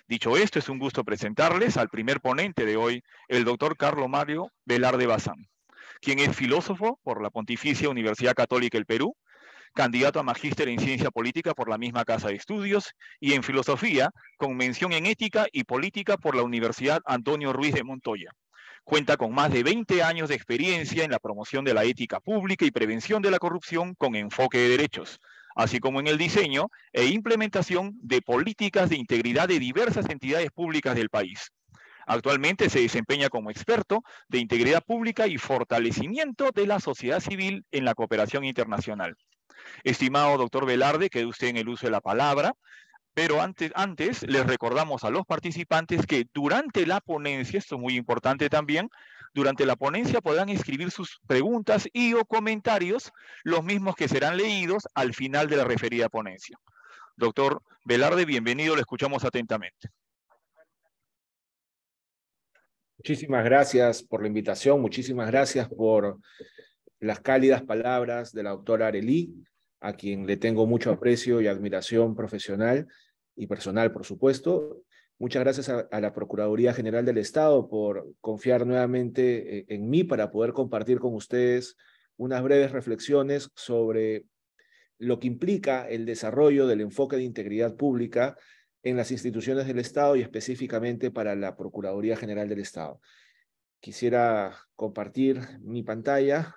Dicho esto, es un gusto presentarles al primer ponente de hoy, el doctor Carlos Mario Velarde Bazán, quien es filósofo por la Pontificia Universidad Católica del Perú, candidato a magíster en ciencia política por la misma casa de estudios y en filosofía con mención en ética y política por la Universidad Antonio Ruiz de Montoya. Cuenta con más de 20 años de experiencia en la promoción de la ética pública y prevención de la corrupción con enfoque de derechos, así como en el diseño e implementación de políticas de integridad de diversas entidades públicas del país. Actualmente se desempeña como experto de integridad pública y fortalecimiento de la sociedad civil en la cooperación internacional. Estimado doctor Velarde, quede usted en el uso de la palabra. Pero antes les recordamos a los participantes que durante la ponencia, esto es muy importante también, durante la ponencia podrán escribir sus preguntas y o comentarios, los mismos que serán leídos al final de la referida ponencia. Doctor Velarde, bienvenido, lo escuchamos atentamente. Muchísimas gracias por la invitación, muchísimas gracias por las cálidas palabras de la doctora Arely, a quien le tengo mucho aprecio y admiración profesional y personal, por supuesto. Muchas gracias a la Procuraduría General del Estado por confiar nuevamente en mí para poder compartir con ustedes unas breves reflexiones sobre lo que implica el desarrollo del enfoque de integridad pública en las instituciones del Estado y específicamente para la Procuraduría General del Estado. Quisiera compartir mi pantalla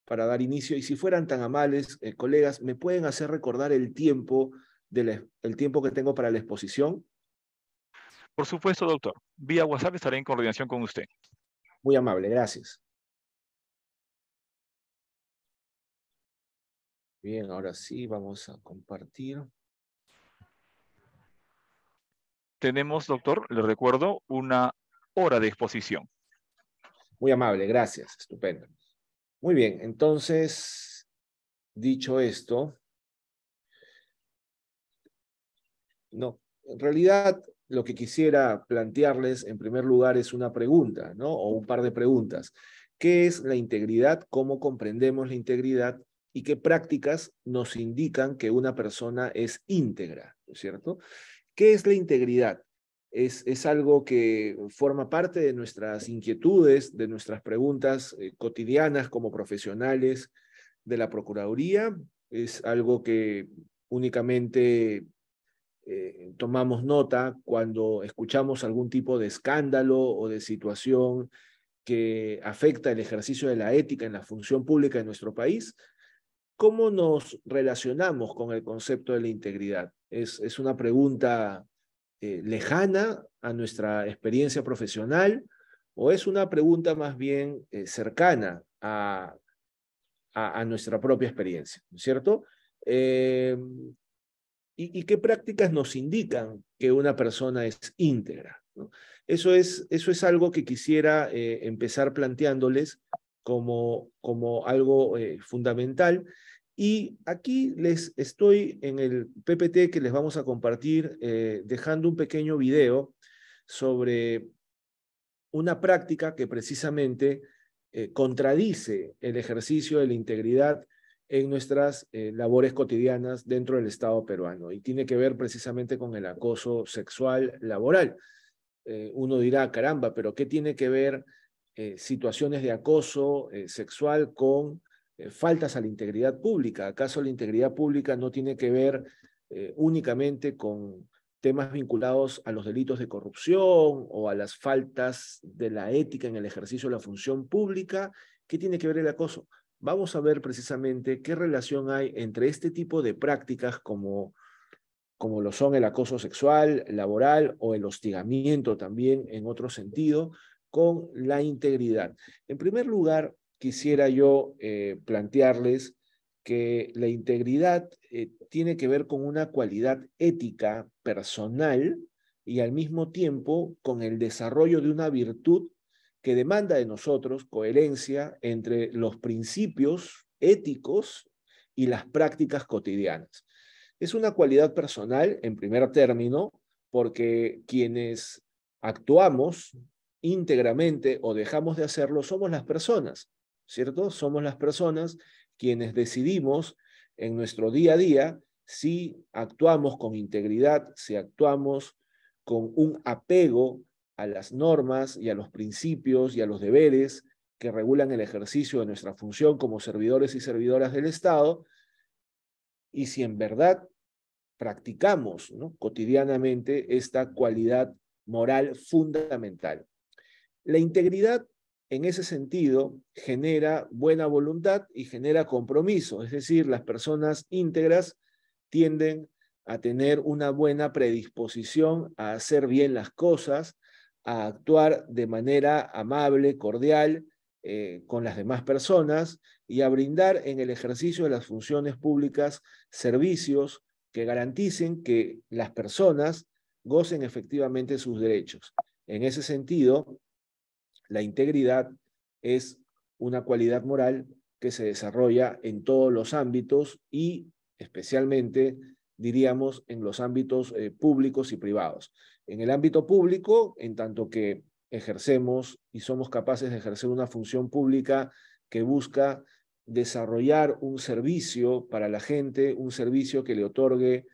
para dar inicio, y si fueran tan amables, colegas, ¿me pueden hacer recordar el tiempo que tengo para la exposición? Por supuesto, doctor. Vía WhatsApp estaré en coordinación con usted. Muy amable, gracias. Bien, ahora sí, vamos a compartir. Tenemos, doctor, le recuerdo, una hora de exposición. Muy amable, gracias, estupendo. Muy bien, entonces, dicho esto, no, en realidad lo que quisiera plantearles en primer lugar es una pregunta, ¿no? O un par de preguntas. ¿Qué es la integridad? ¿Cómo comprendemos la integridad? ¿Y qué prácticas nos indican que una persona es íntegra? ¿No es cierto? ¿Qué es la integridad? Es algo que forma parte de nuestras inquietudes, de nuestras preguntas cotidianas como profesionales de la Procuraduría. Es algo que únicamente tomamos nota cuando escuchamos algún tipo de escándalo o de situación que afecta el ejercicio de la ética en la función pública de nuestro país. ¿Cómo nos relacionamos con el concepto de la integridad? ¿Es una pregunta lejana a nuestra experiencia profesional o es una pregunta más bien cercana a nuestra propia experiencia? ¿No es cierto? ¿Y qué prácticas nos indican que una persona es íntegra? ¿No? Eso es algo que quisiera empezar planteándoles como algo fundamental. Y aquí les estoy en el PPT que les vamos a compartir dejando un pequeño video sobre una práctica que precisamente contradice el ejercicio de la integridad en nuestras labores cotidianas dentro del Estado peruano y tiene que ver precisamente con el acoso sexual laboral. Uno dirá, caramba, pero ¿qué tiene que ver situaciones de acoso sexual con faltas a la integridad pública? ¿Acaso la integridad pública no tiene que ver únicamente con temas vinculados a los delitos de corrupción o a las faltas de la ética en el ejercicio de la función pública? ¿Qué tiene que ver el acoso? Vamos a ver precisamente qué relación hay entre este tipo de prácticas como lo son el acoso sexual, laboral o el hostigamiento también en otro sentido, con la integridad. En primer lugar, quisiera yo plantearles que la integridad tiene que ver con una cualidad ética personal y al mismo tiempo con el desarrollo de una virtud que demanda de nosotros coherencia entre los principios éticos y las prácticas cotidianas. Es una cualidad personal, en primer término, porque quienes actuamos íntegramente o dejamos de hacerlo somos las personas, ¿cierto? Somos las personas quienes decidimos en nuestro día a día si actuamos con integridad, si actuamos con un apego a las normas y a los principios y a los deberes que regulan el ejercicio de nuestra función como servidores y servidoras del Estado, y si en verdad practicamos, ¿no?, cotidianamente esta cualidad moral fundamental. La integridad, en ese sentido, genera buena voluntad y genera compromiso, es decir, las personas íntegras tienden a tener una buena predisposición a hacer bien las cosas, a actuar de manera amable, cordial, con las demás personas y a brindar en el ejercicio de las funciones públicas servicios que garanticen que las personas gocen efectivamente sus derechos. En ese sentido, la integridad es una cualidad moral que se desarrolla en todos los ámbitos y especialmente, diríamos, en los ámbitos públicos y privados. En el ámbito público, en tanto que ejercemos y somos capaces de ejercer una función pública que busca desarrollar un servicio para la gente, un servicio que le otorgue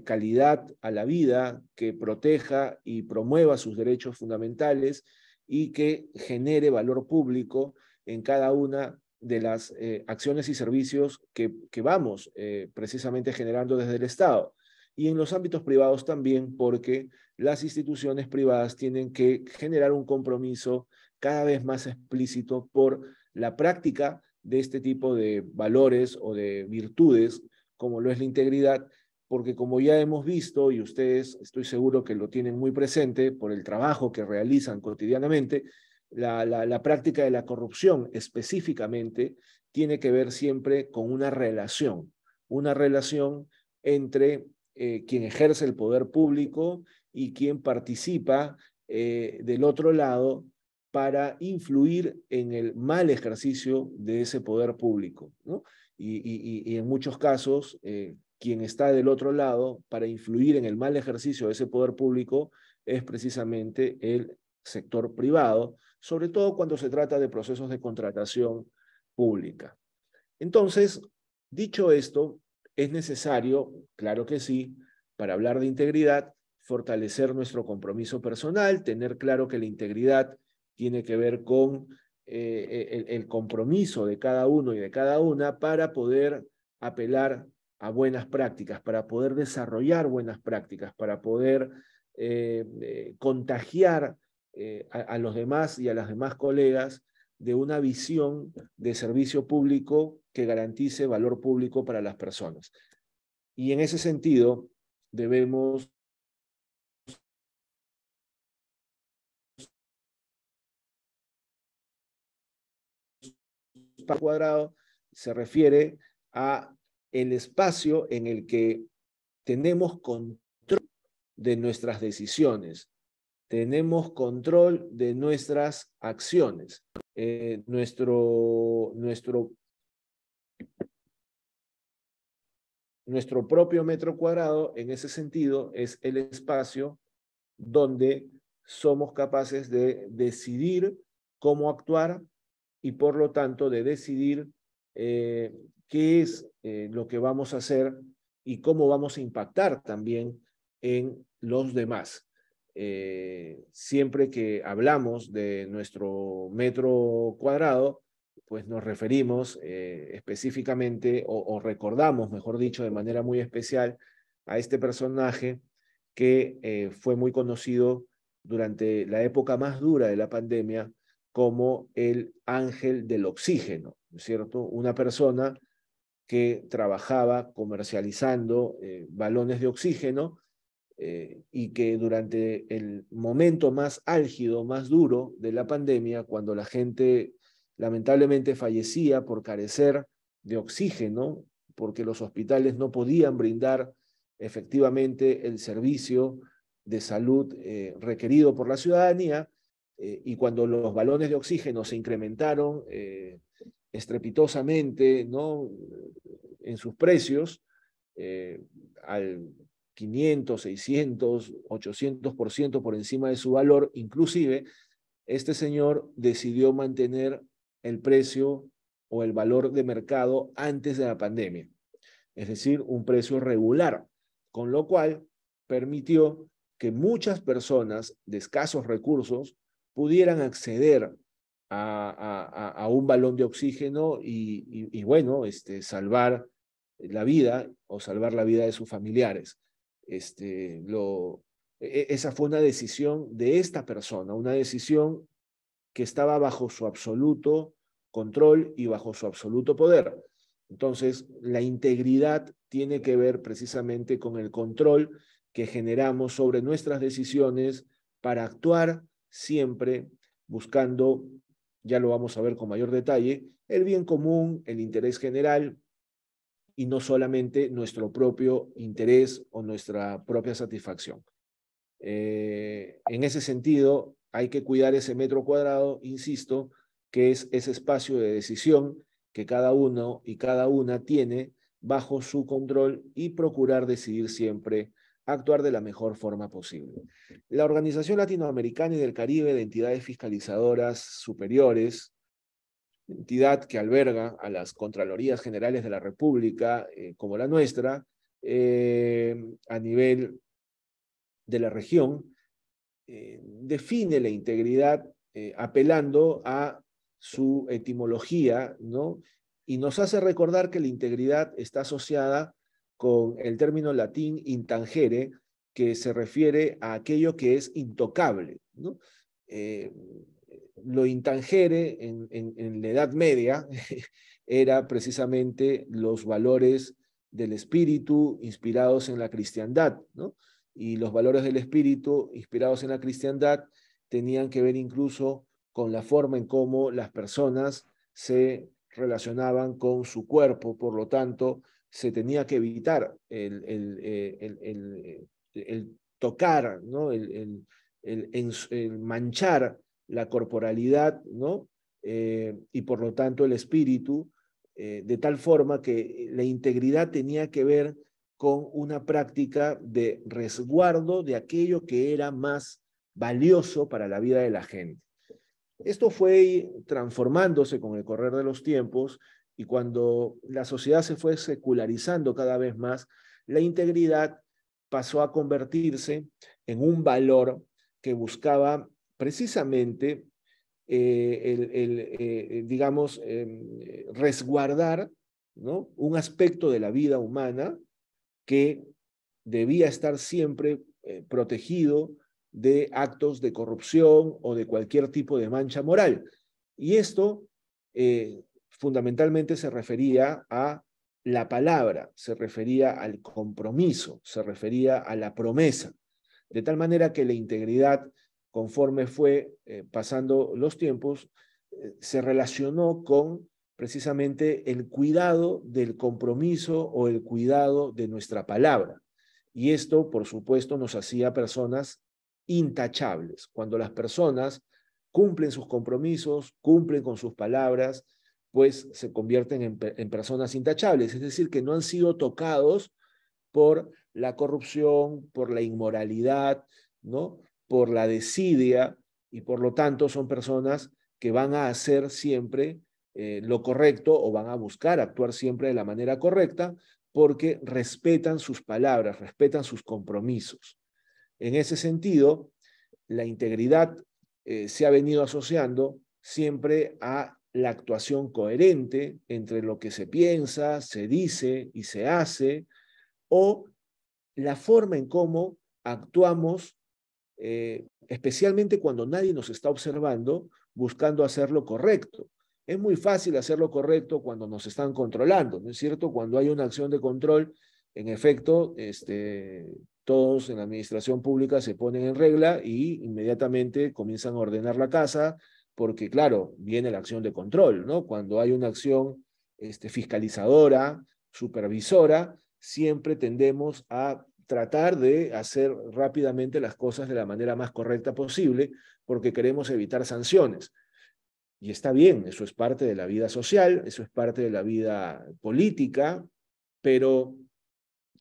calidad a la vida, que proteja y promueva sus derechos fundamentales y que genere valor público en cada una de las acciones y servicios que vamos precisamente generando desde el Estado. Y en los ámbitos privados también, porque las instituciones privadas tienen que generar un compromiso cada vez más explícito por la práctica de este tipo de valores o de virtudes, como lo es la integridad, porque como ya hemos visto, y ustedes estoy seguro que lo tienen muy presente por el trabajo que realizan cotidianamente, la práctica de la corrupción específicamente tiene que ver siempre con una relación entre quien ejerce el poder público y quien participa del otro lado para influir en el mal ejercicio de ese poder público, ¿no? Y en muchos casos, quien está del otro lado para influir en el mal ejercicio de ese poder público es precisamente el sector privado, sobre todo cuando se trata de procesos de contratación pública. Entonces, dicho esto, es necesario, claro que sí, para hablar de integridad, fortalecer nuestro compromiso personal, tener claro que la integridad tiene que ver con el compromiso de cada uno y de cada una para poder apelar a buenas prácticas, para poder desarrollar buenas prácticas, para poder contagiar a los demás y a las demás colegas de una visión de servicio público que garantice valor público para las personas. Y en ese sentido, debemos cuadrado se refiere a el espacio en el que tenemos control de nuestras decisiones, tenemos control de nuestras acciones. Nuestro propio metro cuadrado, en ese sentido, es el espacio donde somos capaces de decidir cómo actuar y por lo tanto de decidir qué es lo que vamos a hacer y cómo vamos a impactar también en los demás. Siempre que hablamos de nuestro metro cuadrado, pues nos referimos específicamente o recordamos, mejor dicho, de manera muy especial a este personaje que fue muy conocido durante la época más dura de la pandemia como el ángel del oxígeno, ¿no es cierto? Una persona que trabajaba comercializando balones de oxígeno y que durante el momento más álgido, más duro de la pandemia, cuando la gente lamentablemente fallecía por carecer de oxígeno, porque los hospitales no podían brindar efectivamente el servicio de salud requerido por la ciudadanía, y cuando los balones de oxígeno se incrementaron estrepitosamente, ¿no?, en sus precios, al 500, 600, 800% por encima de su valor, inclusive, este señor decidió mantener el precio o el valor de mercado antes de la pandemia. es decir, un precio regular, con lo cual permitió que muchas personas de escasos recursos pudieran acceder a un balón de oxígeno y bueno, salvar la vida o salvar la vida de sus familiares. Esa fue una decisión de esta persona, una decisión que estaba bajo su absoluto control y bajo su absoluto poder. Entonces, la integridad tiene que ver precisamente con el control que generamos sobre nuestras decisiones para actuar siempre buscando, ya lo vamos a ver con mayor detalle, el bien común, el interés general y no solamente nuestro propio interés o nuestra propia satisfacción. En ese sentido, hay que cuidar ese metro cuadrado, insisto, que es ese espacio de decisión que cada uno y cada una tiene bajo su control y procurar decidir siempre actuar de la mejor forma posible. La Organización Latinoamericana y del Caribe de Entidades Fiscalizadoras Superiores, entidad que alberga a las Contralorías Generales de la República, como la nuestra, a nivel de la región, define la integridad apelando a su etimología, ¿no? Y nos hace recordar que la integridad está asociada con el término latín intangere, que se refiere a aquello que es intocable, ¿no? Lo intangere en la Edad Media era precisamente los valores del espíritu inspirados en la cristiandad, ¿no? Y los valores del espíritu inspirados en la cristiandad tenían que ver incluso con la forma en cómo las personas se relacionaban con su cuerpo, por lo tanto, se tenía que evitar el tocar, ¿no? el manchar la corporalidad, ¿no? Y por lo tanto el espíritu, de tal forma que la integridad tenía que ver con una práctica de resguardo de aquello que era más valioso para la vida de la gente. Esto fue transformándose con el correr de los tiempos y cuando la sociedad se fue secularizando cada vez más, la integridad pasó a convertirse en un valor que buscaba precisamente digamos, resguardar, ¿no? Un aspecto de la vida humana que debía estar siempre protegido de actos de corrupción o de cualquier tipo de mancha moral. Y esto fundamentalmente se refería a la palabra, se refería al compromiso, se refería a la promesa. De tal manera que la integridad, conforme fue pasando los tiempos, se relacionó con precisamente el cuidado del compromiso o el cuidado de nuestra palabra. Y esto, por supuesto, nos hacía personas intachables. Cuando las personas cumplen sus compromisos, cumplen con sus palabras, pues se convierten en personas intachables, es decir, que no han sido tocados por la corrupción, por la inmoralidad, ¿no? Por la desidia, y por lo tanto son personas que van a hacer siempre lo correcto o van a buscar actuar siempre de la manera correcta porque respetan sus palabras, respetan sus compromisos. En ese sentido, la integridad se ha venido asociando siempre a la actuación coherente entre lo que se piensa, se dice y se hace, o la forma en cómo actuamos, especialmente cuando nadie nos está observando, buscando hacer lo correcto. Es muy fácil hacer lo correcto cuando nos están controlando, ¿no es cierto? Cuando hay una acción de control, en efecto, todos en la administración pública se ponen en regla y inmediatamente comienzan a ordenar la casa, porque claro, viene la acción de control, ¿no? Cuando hay una acción fiscalizadora, supervisora, siempre tendemos a tratar de hacer rápidamente las cosas de la manera más correcta posible porque queremos evitar sanciones. Y está bien, eso es parte de la vida social, eso es parte de la vida política, pero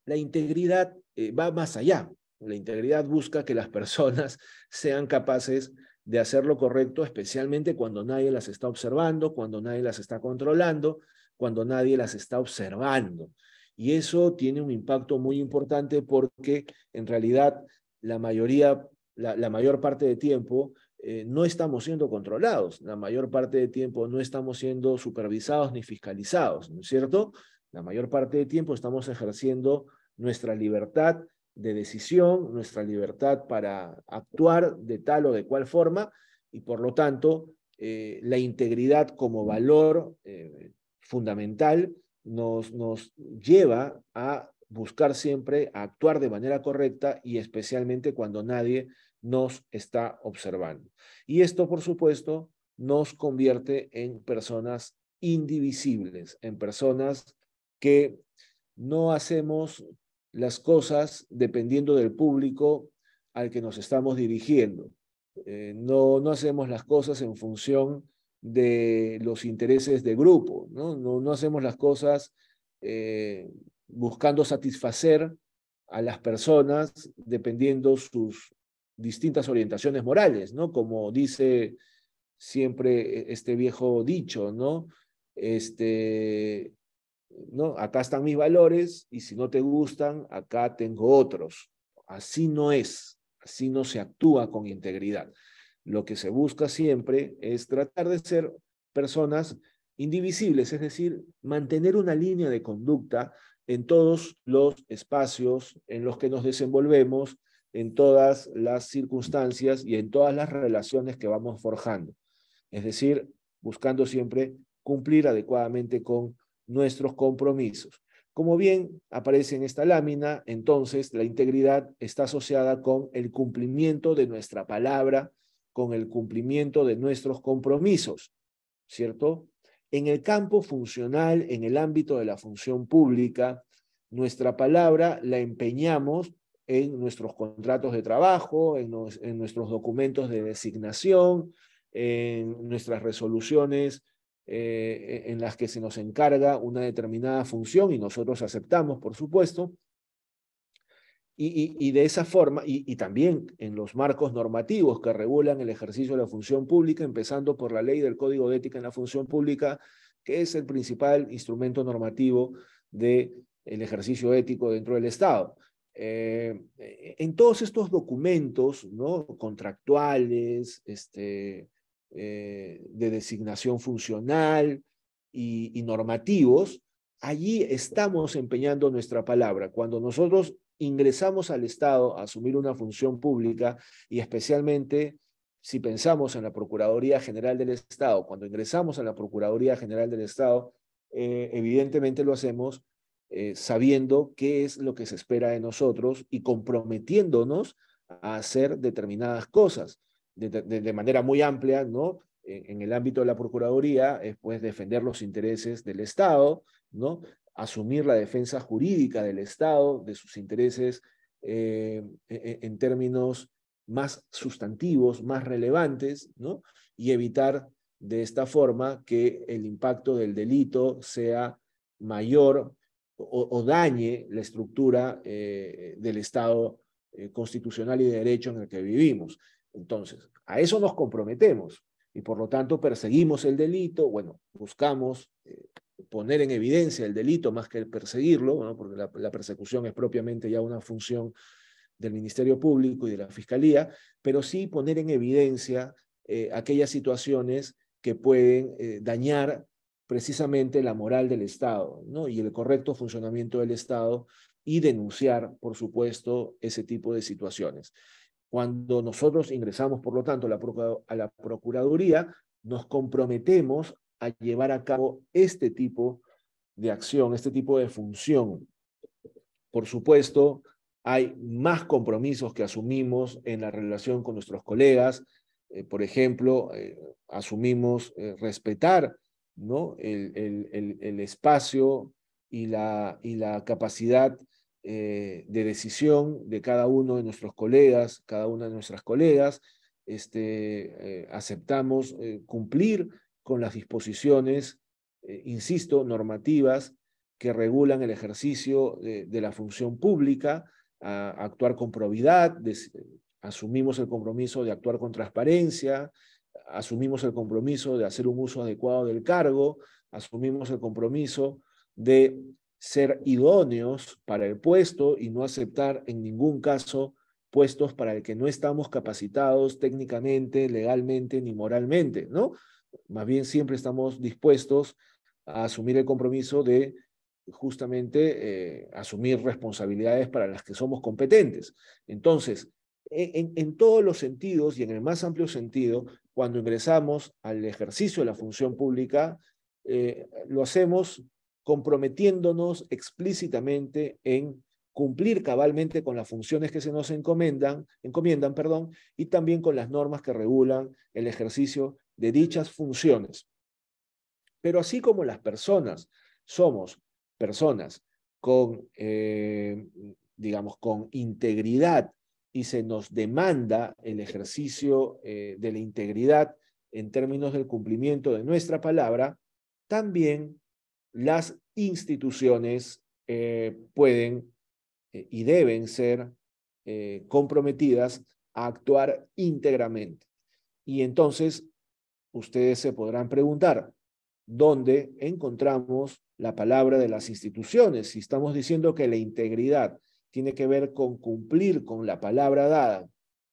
la integridad va más allá. La integridad busca que las personas sean capaces de hacer lo correcto, especialmente cuando nadie las está observando, cuando nadie las está controlando, cuando nadie las está observando. Y eso tiene un impacto muy importante porque en realidad la mayor parte de tiempo no estamos siendo controlados, la mayor parte de tiempo no estamos siendo supervisados ni fiscalizados, ¿no es cierto? La mayor parte de tiempo estamos ejerciendo nuestra libertad de decisión, nuestra libertad para actuar de tal o de cual forma, y por lo tanto, la integridad como valor fundamental nos lleva a buscar siempre a actuar de manera correcta y especialmente cuando nadie nos está observando. Y esto, por supuesto, nos convierte en personas indivisibles, en personas que no hacemos las cosas dependiendo del público al que nos estamos dirigiendo. No hacemos las cosas en función de los intereses de grupo, no hacemos las cosas buscando satisfacer a las personas dependiendo sus distintas orientaciones morales, ¿no? Como dice siempre este viejo dicho, ¿no? ¿No? Acá están mis valores y si no te gustan, acá tengo otros. Así no es, así no se actúa con integridad. Lo que se busca siempre es tratar de ser personas indivisibles, es decir, mantener una línea de conducta en todos los espacios en los que nos desenvolvemos, en todas las circunstancias y en todas las relaciones que vamos forjando. Es decir, buscando siempre cumplir adecuadamente con nuestros compromisos. Como bien aparece en esta lámina, entonces la integridad está asociada con el cumplimiento de nuestra palabra, con el cumplimiento de nuestros compromisos, ¿cierto? En el campo funcional, en el ámbito de la función pública, nuestra palabra la empeñamos en nuestros contratos de trabajo, en nuestros documentos de designación, en nuestras resoluciones en las que se nos encarga una determinada función y nosotros aceptamos, por supuesto, y de esa forma, y también en los marcos normativos que regulan el ejercicio de la función pública, empezando por la ley del Código de Ética en la Función Pública, que es el principal instrumento normativo del ejercicio ético dentro del Estado. En todos estos documentos, ¿no? Contractuales, de designación funcional y normativos, allí estamos empeñando nuestra palabra. Cuando nosotros ingresamos al Estado a asumir una función pública y especialmente si pensamos en la Procuraduría General del Estado, cuando ingresamos a la Procuraduría General del Estado, evidentemente lo hacemos sabiendo qué es lo que se espera de nosotros y comprometiéndonos a hacer determinadas cosas de manera muy amplia, ¿no? En el ámbito de la Procuraduría es pues defender los intereses del Estado, ¿no? Asumir la defensa jurídica del Estado, de sus intereses en términos más sustantivos, más relevantes, ¿no? Y evitar de esta forma que el impacto del delito sea mayor o dañe la estructura del Estado constitucional y de derecho en el que vivimos. Entonces, a eso nos comprometemos y por lo tanto perseguimos el delito, bueno, buscamos poner en evidencia el delito más que perseguirlo, ¿no? Porque la persecución es propiamente ya una función del Ministerio Público y de la Fiscalía, pero sí poner en evidencia aquellas situaciones que pueden dañar precisamente la moral del Estado, ¿no? Y el correcto funcionamiento del Estado y denunciar, por supuesto, ese tipo de situaciones. Cuando nosotros ingresamos, por lo tanto, a la Procuraduría, nos comprometemos a llevar a cabo este tipo de acción, este tipo de función. Por supuesto, hay más compromisos que asumimos en la relación con nuestros colegas. Por ejemplo, asumimos respetar, ¿no? el espacio y la capacidad de decisión de cada uno de nuestros colegas, cada una de nuestras colegas. Aceptamos cumplir con las disposiciones, insisto, normativas que regulan el ejercicio de la función pública, a actuar con probidad, asumimos el compromiso de actuar con transparencia, asumimos el compromiso de hacer un uso adecuado del cargo, asumimos el compromiso de ser idóneos para el puesto y no aceptar en ningún caso puestos para el que no estamos capacitados técnicamente, legalmente ni moralmente, ¿no? Más bien siempre estamos dispuestos a asumir el compromiso de justamente asumir responsabilidades para las que somos competentes. Entonces, en todos los sentidos y en el más amplio sentido, cuando ingresamos al ejercicio de la función pública, lo hacemos comprometiéndonos explícitamente en cumplir cabalmente con las funciones que se nos encomiendan, y también con las normas que regulan el ejercicio de dichas funciones. Pero así como las personas somos personas con, digamos, con integridad y se nos demanda el ejercicio de la integridad en términos del cumplimiento de nuestra palabra, también las instituciones pueden y deben ser comprometidas a actuar íntegramente. Y entonces ustedes se podrán preguntar, ¿dónde encontramos la palabra de las instituciones? Si estamos diciendo que la integridad tiene que ver con cumplir con la palabra dada,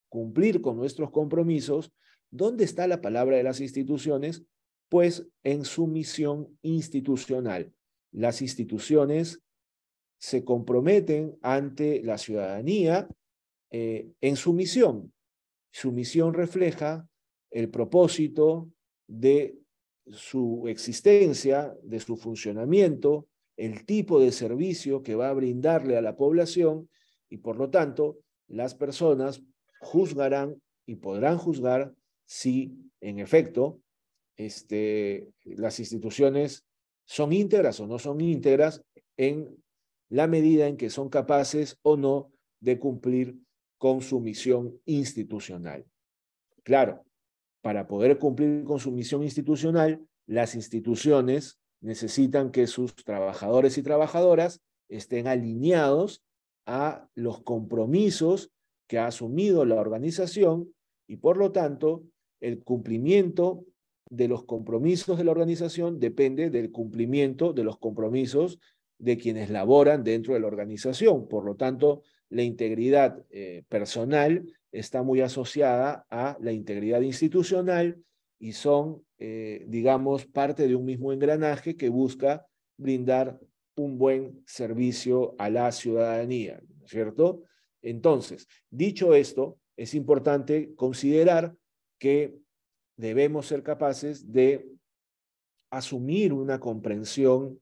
cumplir con nuestros compromisos, ¿dónde está la palabra de las instituciones? Pues en su misión institucional. Las instituciones se comprometen ante la ciudadanía en su misión. Su misión refleja el propósito de su existencia, de su funcionamiento, el tipo de servicio que va a brindarle a la población y por lo tanto las personas juzgarán y podrán juzgar si en efecto las instituciones son íntegras o no son íntegras en la medida en que son capaces o no de cumplir con su misión institucional. Claro, para poder cumplir con su misión institucional, las instituciones necesitan que sus trabajadores y trabajadoras estén alineados a los compromisos que ha asumido la organización y por lo tanto el cumplimiento de los compromisos de la organización depende del cumplimiento de los compromisos de quienes laboran dentro de la organización. Por lo tanto, la integridad personal está muy asociada a la integridad institucional y son, digamos, parte de un mismo engranaje que busca brindar un buen servicio a la ciudadanía, ¿no es cierto? Entonces, dicho esto, es importante considerar que debemos ser capaces de asumir una comprensión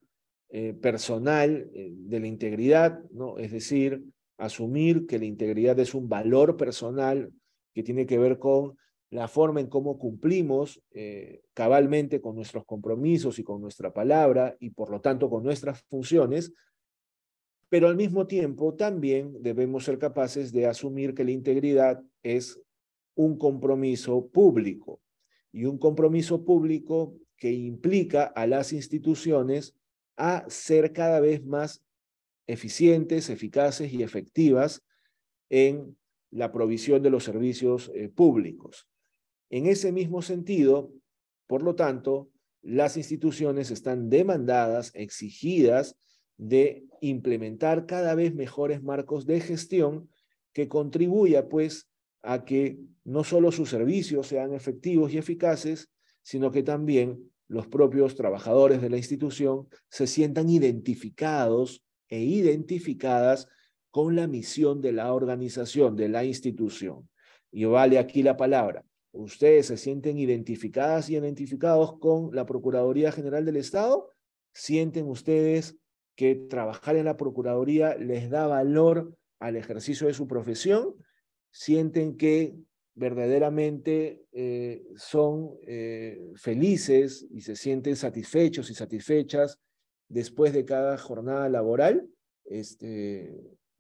personal de la integridad, ¿no? Es decir, asumir que la integridad es un valor personal que tiene que ver con la forma en cómo cumplimos cabalmente con nuestros compromisos y con nuestra palabra y por lo tanto con nuestras funciones, pero al mismo tiempo también debemos ser capaces de asumir que la integridad es un compromiso público y un compromiso público que implica a las instituciones a ser cada vez más eficientes, eficaces y efectivas en la provisión de los servicios públicos. En ese mismo sentido, por lo tanto, las instituciones están demandadas, exigidas de implementar cada vez mejores marcos de gestión que contribuya, pues, a que no solo sus servicios sean efectivos y eficaces, sino que también los propios trabajadores de la institución se sientan identificados e identificadas con la misión de la organización, de la institución. Y vale aquí la palabra. ¿Ustedes se sienten identificadas y identificados con la Procuraduría General del Estado? ¿Sienten ustedes que trabajar en la Procuraduría les da valor al ejercicio de su profesión? ¿Sienten que verdaderamente son felices y se sienten satisfechos y satisfechas después de cada jornada laboral?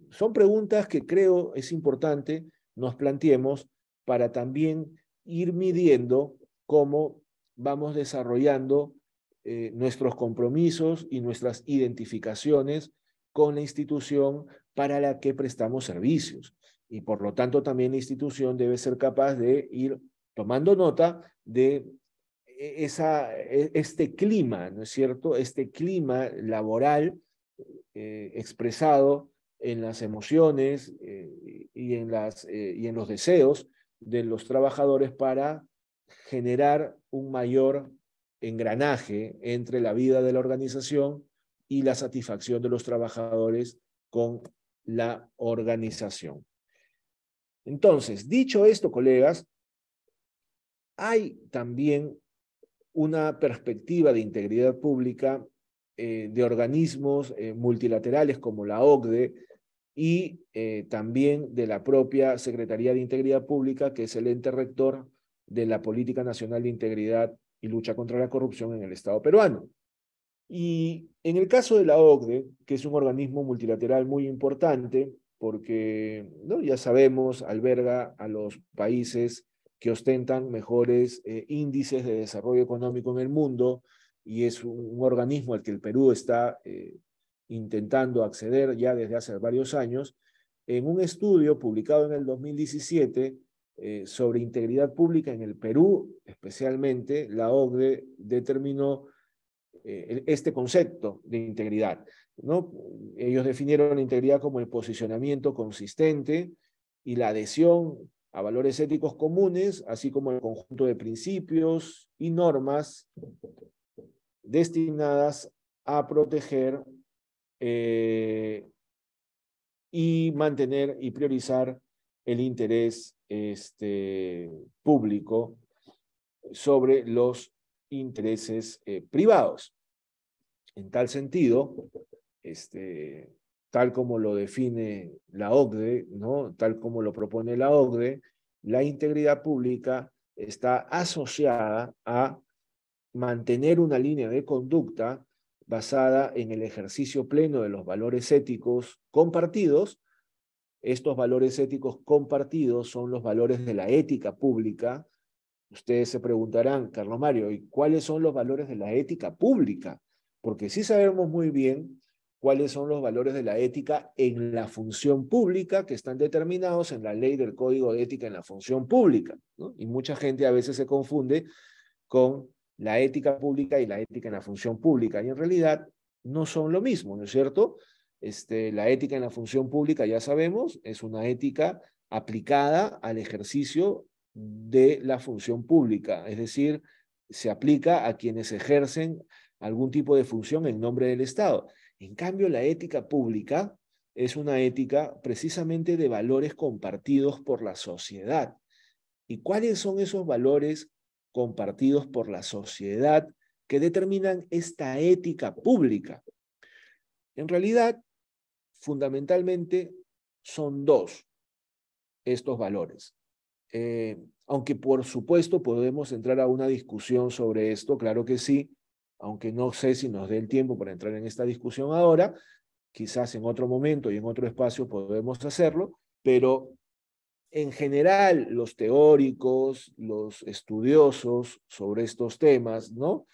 Son preguntas que creo es importante nos planteemos para también ir midiendo cómo vamos desarrollando nuestros compromisos y nuestras identificaciones con la institución para la que prestamos servicios. Y por lo tanto también la institución debe ser capaz de ir tomando nota de este clima, ¿no es cierto? Este clima laboral expresado en las emociones y en los deseos de los trabajadores para generar un mayor engranaje entre la vida de la organización y la satisfacción de los trabajadores con la organización. Entonces, dicho esto, colegas, hay también una perspectiva de integridad pública de organismos multilaterales como la OCDE y también de la propia Secretaría de Integridad Pública, que es el ente rector de la Política Nacional de Integridad y Lucha contra la Corrupción en el Estado peruano. Y en el caso de la OCDE, que es un organismo multilateral muy importante, porque ¿no? ya sabemos, alberga a los países que ostentan mejores índices de desarrollo económico en el mundo, y es un organismo al que el Perú está intentando acceder ya desde hace varios años. En un estudio publicado en el 2017 sobre integridad pública en el Perú, especialmente, la OCDE determinó este concepto de integridad, ¿no? Ellos definieron la integridad como el posicionamiento consistente y la adhesión a valores éticos comunes, así como el conjunto de principios y normas destinadas a proteger y mantener y priorizar el interés público sobre los intereses privados. En tal sentido, tal como lo define la OCDE, ¿no? Tal como lo propone la OCDE, la integridad pública está asociada a mantener una línea de conducta basada en el ejercicio pleno de los valores éticos compartidos. Estos valores éticos compartidos son los valores de la ética pública. Ustedes se preguntarán, Carlos Mario, ¿y cuáles son los valores de la ética pública? Porque sí sabemos muy bien cuáles son los valores de la ética en la función pública que están determinados en la ley del Código de Ética en la Función Pública, ¿no? Y mucha gente a veces se confunde con la ética pública y la ética en la función pública, y en realidad no son lo mismo, ¿no es cierto? La ética en la función pública, ya sabemos, es una ética aplicada al ejercicio de la función pública, es decir, se aplica a quienes ejercen algún tipo de función en nombre del Estado. En cambio, la ética pública es una ética precisamente de valores compartidos por la sociedad. ¿Y cuáles son esos valores compartidos por la sociedad que determinan esta ética pública? En realidad, fundamentalmente, son dos estos valores. Aunque por supuesto podemos entrar a una discusión sobre esto, claro que sí, aunque no sé si nos dé el tiempo para entrar en esta discusión ahora, quizás en otro momento y en otro espacio podemos hacerlo, pero en general los teóricos, los estudiosos sobre estos temas, ¿no?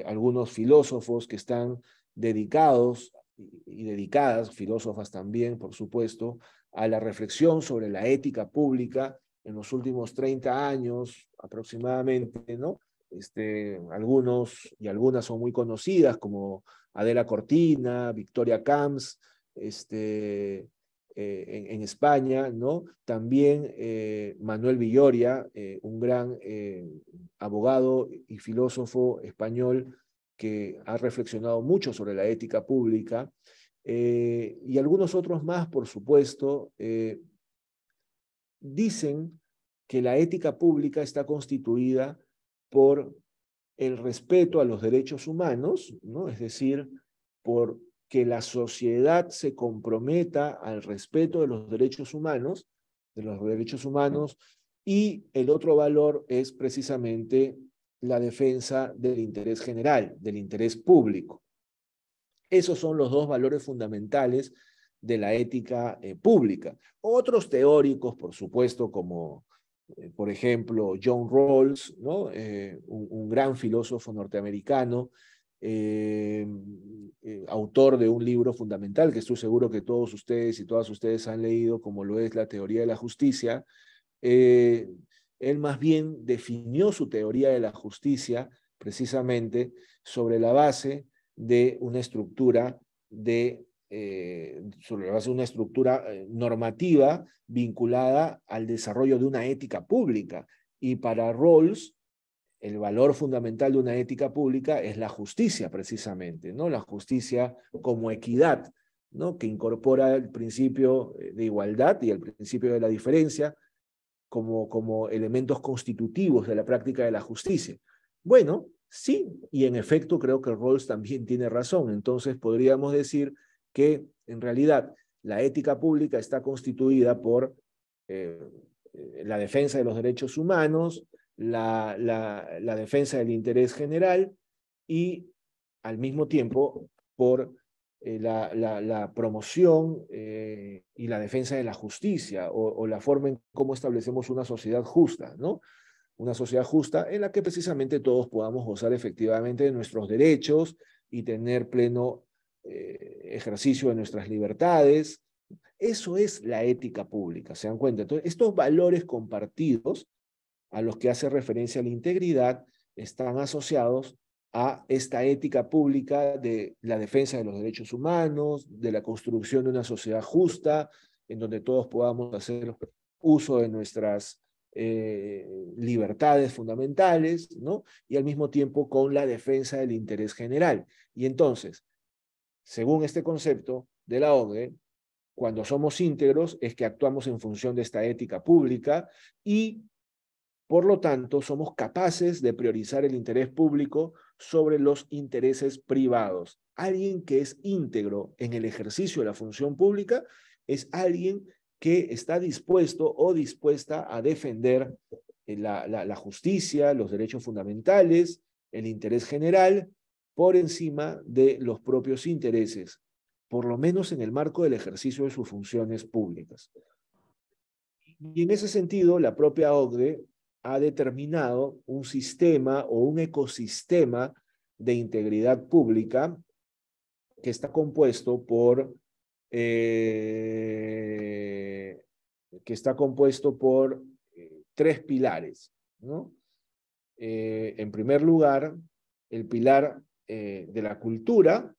Algunos filósofos que están dedicados y dedicadas, filósofas también, por supuesto, a la reflexión sobre la ética pública en los últimos 30 años aproximadamente, ¿no? Algunos y algunas son muy conocidas, como Adela Cortina, Victoria Camps, en España, ¿no? También Manuel Villoria, un gran abogado y filósofo español que ha reflexionado mucho sobre la ética pública, y algunos otros más, por supuesto, dicen que la ética pública está constituida por el respeto a los derechos humanos, ¿no? Es decir, por que la sociedad se comprometa al respeto de los derechos humanos, y el otro valor es precisamente la defensa del interés general, del interés público. Esos son los dos valores fundamentales de la ética pública. Otros teóricos, por supuesto, como por ejemplo John Rawls, ¿no? Un gran filósofo norteamericano, autor de un libro fundamental que estoy seguro que todos ustedes y todas ustedes han leído, como lo es La Teoría de la Justicia. Él más bien definió su teoría de la justicia precisamente sobre la base de una estructura de sobre la base de una estructura normativa vinculada al desarrollo de una ética pública. Y para Rawls, el valor fundamental de una ética pública es la justicia, precisamente, ¿no? La justicia como equidad, ¿no? Que incorpora el principio de igualdad y el principio de la diferencia como elementos constitutivos de la práctica de la justicia. Bueno, sí, y en efecto creo que Rawls también tiene razón. Entonces podríamos decir que en realidad la ética pública está constituida por la defensa de los derechos humanos, la defensa del interés general y al mismo tiempo por la promoción y la defensa de la justicia o la forma en cómo establecemos una sociedad justa, ¿no? Una sociedad justa en la que precisamente todos podamos gozar efectivamente de nuestros derechos y tener pleno ejercicio de nuestras libertades. Eso es la ética pública, ¿se dan cuenta? Entonces, estos valores compartidos a los que hace referencia la integridad están asociados a esta ética pública de la defensa de los derechos humanos, de la construcción de una sociedad justa, en donde todos podamos hacer uso de nuestras libertades fundamentales, ¿no? Y al mismo tiempo con la defensa del interés general. Y entonces, según este concepto de la OCDE, cuando somos íntegros es que actuamos en función de esta ética pública y por lo tanto, somos capaces de priorizar el interés público sobre los intereses privados. Alguien que es íntegro en el ejercicio de la función pública es alguien que está dispuesto o dispuesta a defender la justicia, los derechos fundamentales, el interés general, por encima de los propios intereses, por lo menos en el marco del ejercicio de sus funciones públicas. Y en ese sentido, la propia OCDE ha determinado un sistema o un ecosistema de integridad pública que está compuesto por tres pilares, ¿no? En primer lugar, el pilar de la cultura,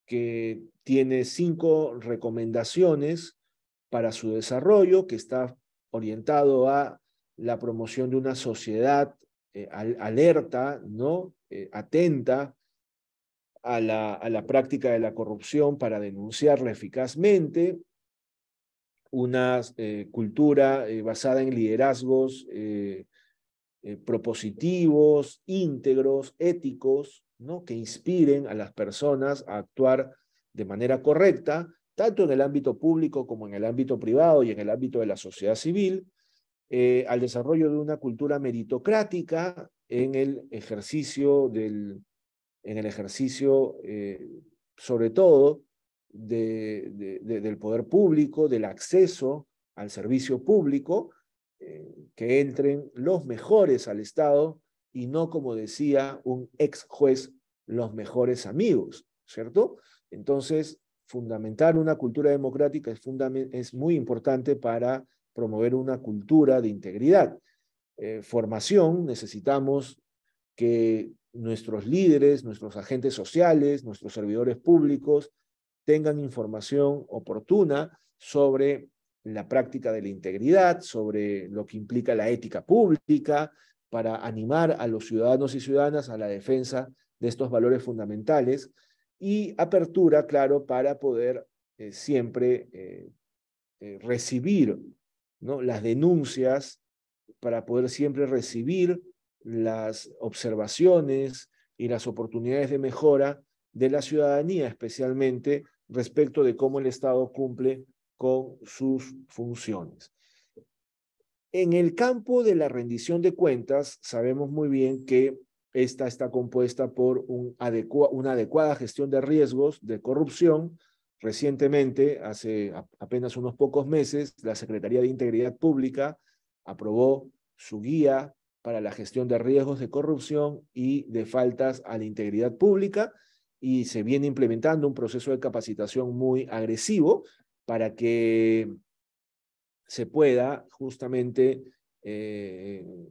que tiene 5 recomendaciones para su desarrollo, que está orientado a la promoción de una sociedad alerta, ¿no? Atenta a la práctica de la corrupción para denunciarla eficazmente, una cultura basada en liderazgos propositivos, íntegros, éticos, ¿no? Que inspiren a las personas a actuar de manera correcta, tanto en el ámbito público como en el ámbito privado y en el ámbito de la sociedad civil, al desarrollo de una cultura meritocrática en el ejercicio sobre todo del poder público, del acceso al servicio público, que entren los mejores al Estado y no, como decía un ex juez, los mejores amigos, ¿cierto? Entonces, fundamentar una cultura democrática es muy importante para promover una cultura de integridad. Formación, necesitamos que nuestros líderes, nuestros agentes sociales, nuestros servidores públicos tengan información oportuna sobre la práctica de la integridad, sobre lo que implica la ética pública, para animar a los ciudadanos y ciudadanas a la defensa de estos valores fundamentales y apertura, claro, para poder siempre recibir, ¿no? Las denuncias, para poder siempre recibir las observaciones y las oportunidades de mejora de la ciudadanía, especialmente respecto de cómo el Estado cumple con sus funciones. En el campo de la rendición de cuentas, sabemos muy bien que esta está compuesta por una adecuada gestión de riesgos de corrupción. Recientemente, hace apenas unos pocos meses, la Secretaría de Integridad Pública aprobó su guía para la gestión de riesgos de corrupción y de faltas a la integridad pública, y se viene implementando un proceso de capacitación muy agresivo para que se pueda justamente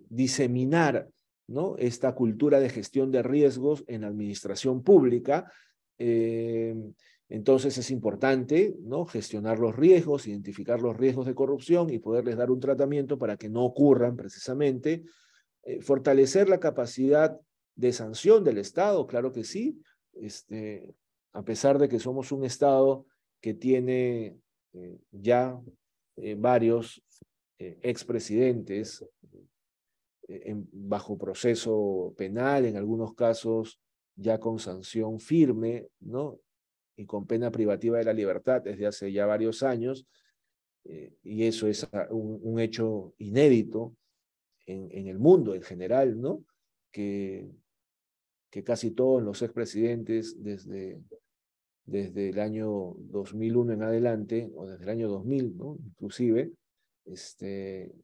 diseminar, ¿no? Esta cultura de gestión de riesgos en la administración pública. Entonces es importante, ¿no?, gestionar los riesgos, identificar los riesgos de corrupción y poderles dar un tratamiento para que no ocurran precisamente. Fortalecer la capacidad de sanción del Estado, claro que sí. A pesar de que somos un Estado que tiene ya varios expresidentes bajo proceso penal, en algunos casos ya con sanción firme, ¿no?, y con pena privativa de la libertad desde hace ya varios años, y eso es un hecho inédito en el mundo en general, ¿no?, que casi todos los expresidentes desde el año 2001 en adelante, o desde el año 2000, ¿no?, inclusive,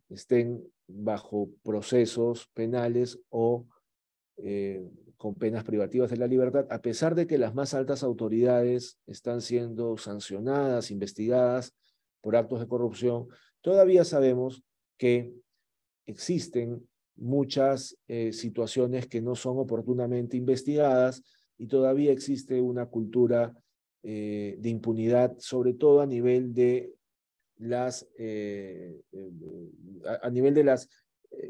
estén bajo procesos penales o con penas privativas de la libertad, a pesar de que las más altas autoridades están siendo sancionadas, investigadas por actos de corrupción. Todavía sabemos que existen muchas situaciones que no son oportunamente investigadas y todavía existe una cultura de impunidad, sobre todo a nivel de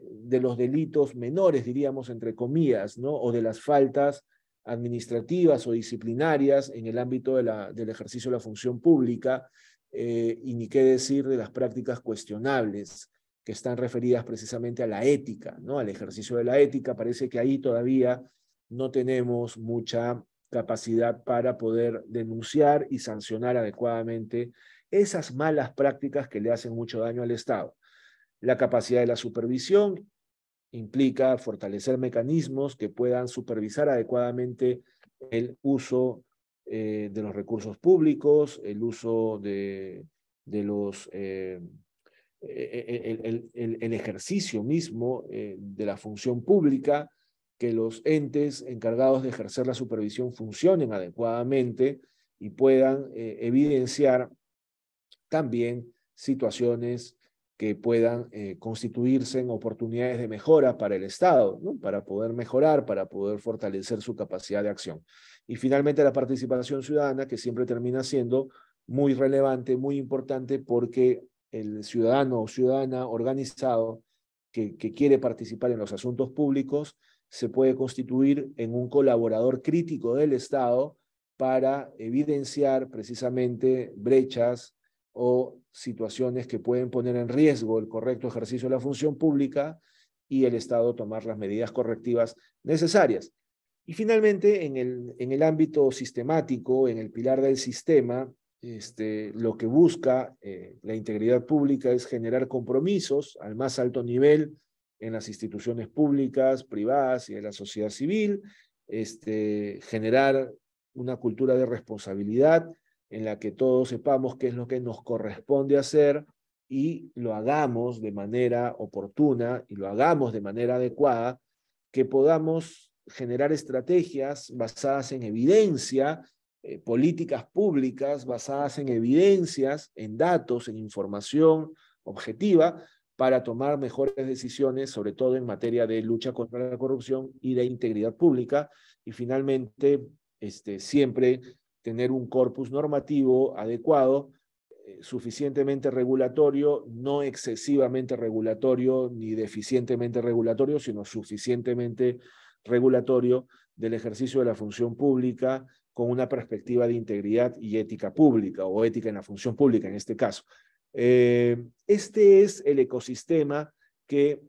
de los delitos menores, diríamos, entre comillas, ¿no?, o de las faltas administrativas o disciplinarias en el ámbito del ejercicio de la función pública, y ni qué decir de las prácticas cuestionables que están referidas precisamente a la ética, ¿no?, al ejercicio de la ética. Parece que ahí todavía no tenemos mucha capacidad para poder denunciar y sancionar adecuadamente esas malas prácticas que le hacen mucho daño al Estado. La capacidad de la supervisión implica fortalecer mecanismos que puedan supervisar adecuadamente el uso de los recursos públicos, el uso de los el ejercicio mismo de la función pública, que los entes encargados de ejercer la supervisión funcionen adecuadamente y puedan evidenciar también situaciones que puedan constituirse en oportunidades de mejora para el Estado, ¿no?, para poder mejorar, para poder fortalecer su capacidad de acción. Y finalmente la participación ciudadana, que siempre termina siendo muy relevante, muy importante, porque el ciudadano o ciudadana organizado que quiere participar en los asuntos públicos se puede constituir en un colaborador crítico del Estado para evidenciar precisamente brechas o situaciones que pueden poner en riesgo el correcto ejercicio de la función pública y el Estado tomar las medidas correctivas necesarias. Y finalmente, en el ámbito sistemático, en el pilar del sistema, lo que busca la integridad pública es generar compromisos al más alto nivel en las instituciones públicas, privadas y de la sociedad civil, generar una cultura de responsabilidad en la que todos sepamos qué es lo que nos corresponde hacer y lo hagamos de manera oportuna y lo hagamos de manera adecuada, que podamos generar estrategias basadas en evidencia, políticas públicas basadas en evidencias, en datos, en información objetiva, para tomar mejores decisiones, sobre todo en materia de lucha contra la corrupción y de integridad pública. Y finalmente, siempre tener un corpus normativo adecuado, suficientemente regulatorio, no excesivamente regulatorio ni deficientemente regulatorio, sino suficientemente regulatorio del ejercicio de la función pública con una perspectiva de integridad y ética pública, o ética en la función pública en este caso. Este es el ecosistema que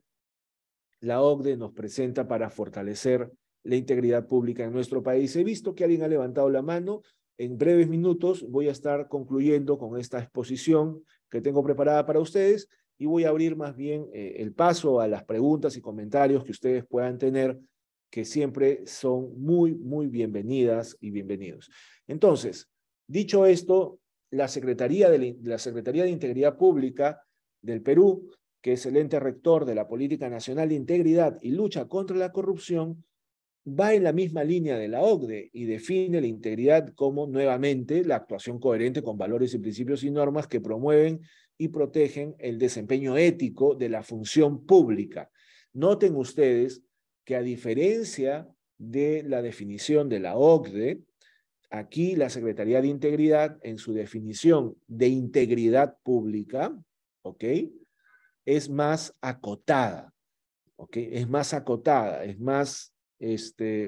la OCDE nos presenta para fortalecer la integridad pública en nuestro país. He visto que alguien ha levantado la mano. En breves minutos voy a estar concluyendo con esta exposición que tengo preparada para ustedes y voy a abrir más bien el paso a las preguntas y comentarios que ustedes puedan tener, que siempre son muy, muy bienvenidas y bienvenidos. Entonces, dicho esto, la Secretaría de Integridad Pública del Perú, que es el ente rector de la Política Nacional de Integridad y Lucha contra la Corrupción, va en la misma línea de la OCDE y define la integridad como, nuevamente, la actuación coherente con valores y principios y normas que promueven y protegen el desempeño ético de la función pública. Noten ustedes que, a diferencia de la definición de la OCDE, aquí la Secretaría de Integridad, en su definición de integridad pública, ¿ok?, es más acotada, ¿ok? Es más acotada, es más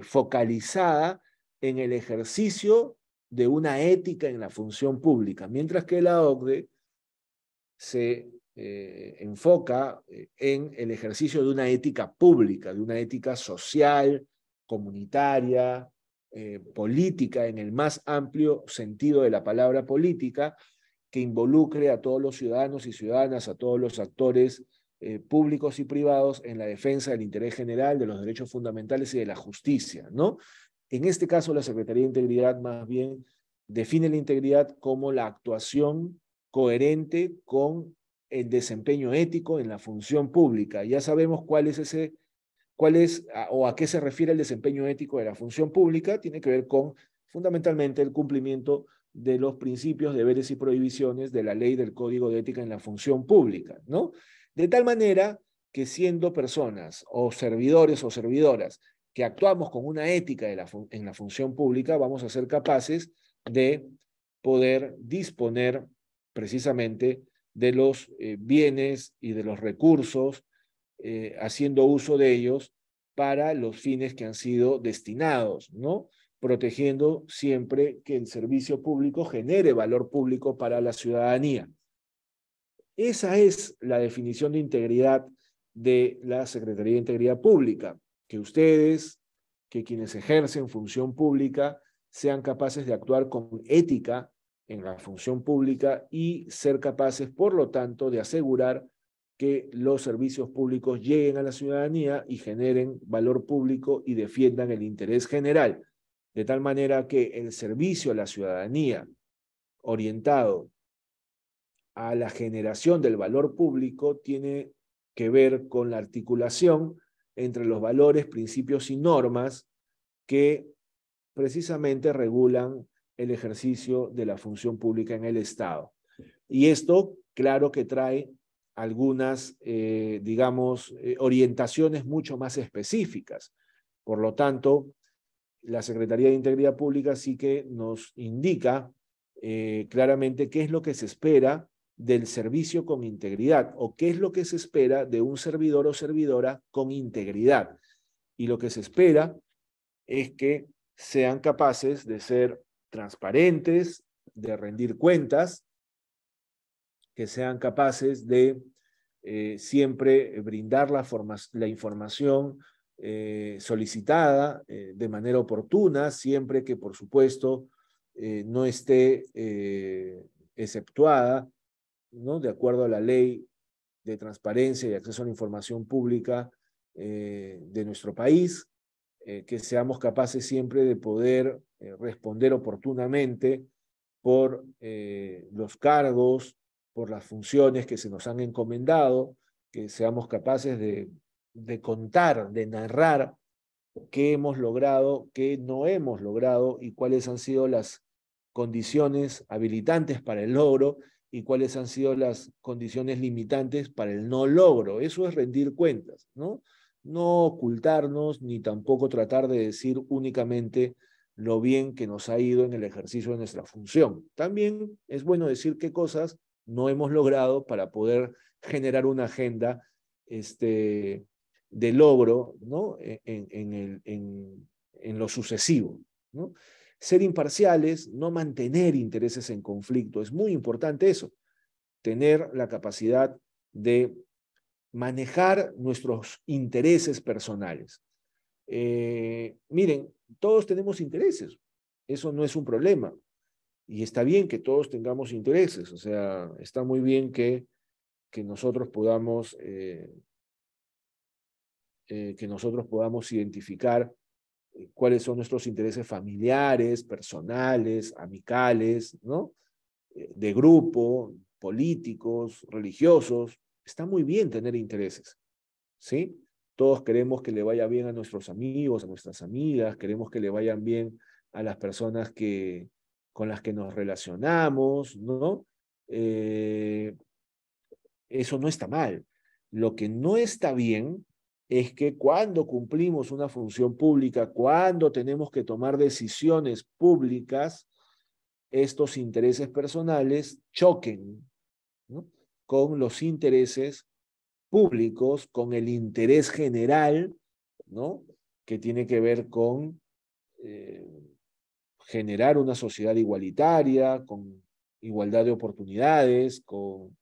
focalizada en el ejercicio de una ética en la función pública, mientras que la OCDE se enfoca en el ejercicio de una ética pública, de una ética social, comunitaria, política, en el más amplio sentido de la palabra política, que involucre a todos los ciudadanos y ciudadanas, a todos los actores públicos y privados en la defensa del interés general, de los derechos fundamentales y de la justicia, ¿no? En este caso, la Secretaría de Integridad más bien define la integridad como la actuación coherente con el desempeño ético en la función pública. Ya sabemos cuál es o a qué se refiere el desempeño ético de la función pública. Tiene que ver con fundamentalmente el cumplimiento de los principios, deberes y prohibiciones de la ley del Código de Ética en la función pública, ¿no? De tal manera que siendo personas o servidores o servidoras que actuamos con una ética en la función pública, vamos a ser capaces de poder disponer precisamente de los bienes y de los recursos, haciendo uso de ellos para los fines que han sido destinados, ¿no? Protegiendo siempre que el servicio público genere valor público para la ciudadanía. Esa es la definición de integridad de la Secretaría de Integridad Pública, que ustedes, que quienes ejercen función pública, sean capaces de actuar con ética en la función pública y ser capaces, por lo tanto, de asegurar que los servicios públicos lleguen a la ciudadanía y generen valor público y defiendan el interés general, de tal manera que el servicio a la ciudadanía orientado a la generación del valor público tiene que ver con la articulación entre los valores, principios y normas que precisamente regulan el ejercicio de la función pública en el Estado. Y esto, claro que trae algunas, orientaciones mucho más específicas. Por lo tanto, la Secretaría de Integridad Pública sí que nos indica claramente qué es lo que se espera del servicio con integridad o qué es lo que se espera de un servidor o servidora con integridad. Y lo que se espera es que sean capaces de ser transparentes, de rendir cuentas, que sean capaces de siempre brindar la información solicitada de manera oportuna, siempre que, por supuesto, no esté exceptuada, ¿no?, de acuerdo a la ley de transparencia y acceso a la información pública de nuestro país, que seamos capaces siempre de poder responder oportunamente por los cargos, por las funciones que se nos han encomendado, que seamos capaces de contar, de narrar qué hemos logrado, qué no hemos logrado y cuáles han sido las condiciones habilitantes para el logro y cuáles han sido las condiciones limitantes para el no logro. Eso es rendir cuentas, ¿no? No ocultarnos ni tampoco tratar de decir únicamente lo bien que nos ha ido en el ejercicio de nuestra función. También es bueno decir qué cosas no hemos logrado para poder generar una agenda de logro, ¿no?, en lo sucesivo, ¿no? Ser imparciales, no mantener intereses en conflicto, es muy importante eso, tener la capacidad de manejar nuestros intereses personales. Miren, todos tenemos intereses, eso no es un problema, y está bien que todos tengamos intereses, o sea, está muy bien que nosotros podamos identificar cuáles son nuestros intereses familiares, personales, amicales, ¿no?, de grupo, políticos, religiosos. Está muy bien tener intereses, ¿sí? Todos queremos que le vaya bien a nuestros amigos, a nuestras amigas, queremos que le vayan bien a las personas con las que nos relacionamos, ¿no? Eso no está mal. Lo que no está bien es que cuando cumplimos una función pública, cuando tenemos que tomar decisiones públicas, estos intereses personales choquen, ¿no?, con los intereses públicos, con el interés general, ¿no?, que tiene que ver con generar una sociedad igualitaria, con igualdad de oportunidades, con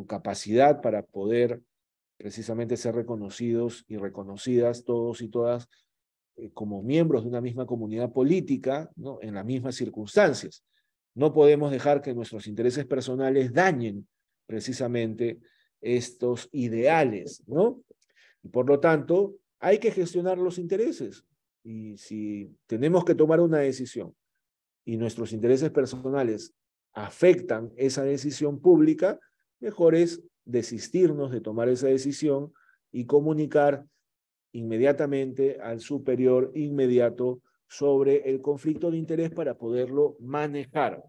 capacidad para poder precisamente ser reconocidos y reconocidas todos y todas como miembros de una misma comunidad política, ¿no?, en las mismas circunstancias. No podemos dejar que nuestros intereses personales dañen precisamente estos ideales, ¿no? Y por lo tanto, hay que gestionar los intereses. Y si tenemos que tomar una decisión y nuestros intereses personales afectan esa decisión pública, mejor es desistirnos de tomar esa decisión y comunicar inmediatamente al superior inmediato sobre el conflicto de interés para poderlo manejar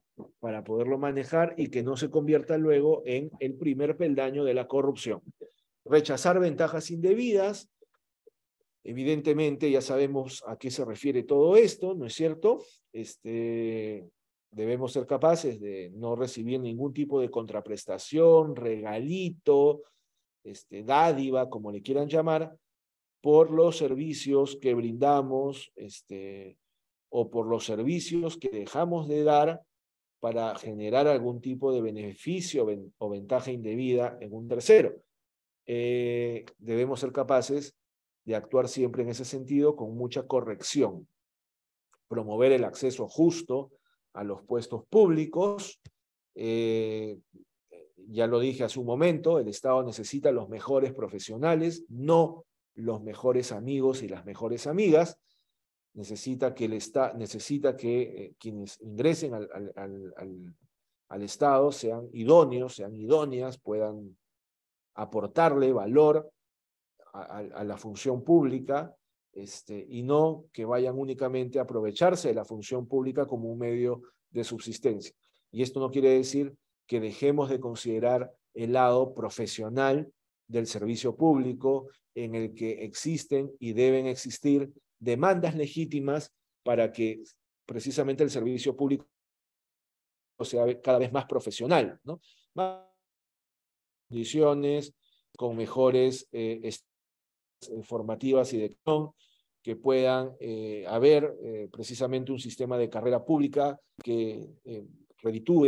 y que no se convierta luego en el primer peldaño de la corrupción. Rechazar ventajas indebidas. Evidentemente ya sabemos a qué se refiere todo esto, ¿no es cierto? Debemos ser capaces de no recibir ningún tipo de contraprestación, regalito, dádiva, como le quieran llamar, por los servicios que brindamos, o por los servicios que dejamos de dar para generar algún tipo de beneficio o ventaja indebida en un tercero. Debemos ser capaces de actuar siempre en ese sentido con mucha corrección. Promover el acceso justo a los puestos públicos. Ya lo dije hace un momento, el Estado necesita los mejores profesionales, no los mejores amigos y las mejores amigas. Necesita que quienes ingresen al Estado sean idóneos, sean idóneas, puedan aportarle valor a la función pública, y no que vayan únicamente a aprovecharse de la función pública como un medio de subsistencia. Y esto no quiere decir que dejemos de considerar el lado profesional del servicio público, en el que existen y deben existir demandas legítimas para que precisamente el servicio público sea cada vez más profesional, ¿no? Más condiciones, con mejores formativas y de que puedan haber precisamente un sistema de carrera pública que reditúe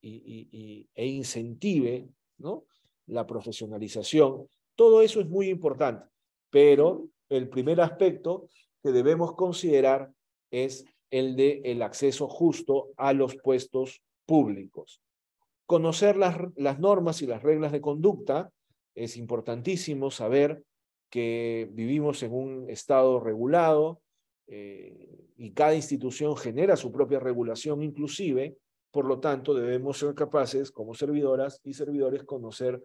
e incentive, ¿no?, la profesionalización. Todo eso es muy importante, pero el primer aspecto que debemos considerar es el de el acceso justo a los puestos públicos. Conocer las normas y las reglas de conducta. Es importantísimo saber que vivimos en un Estado regulado y cada institución genera su propia regulación inclusive. Por lo tanto, debemos ser capaces, como servidoras y servidores, conocer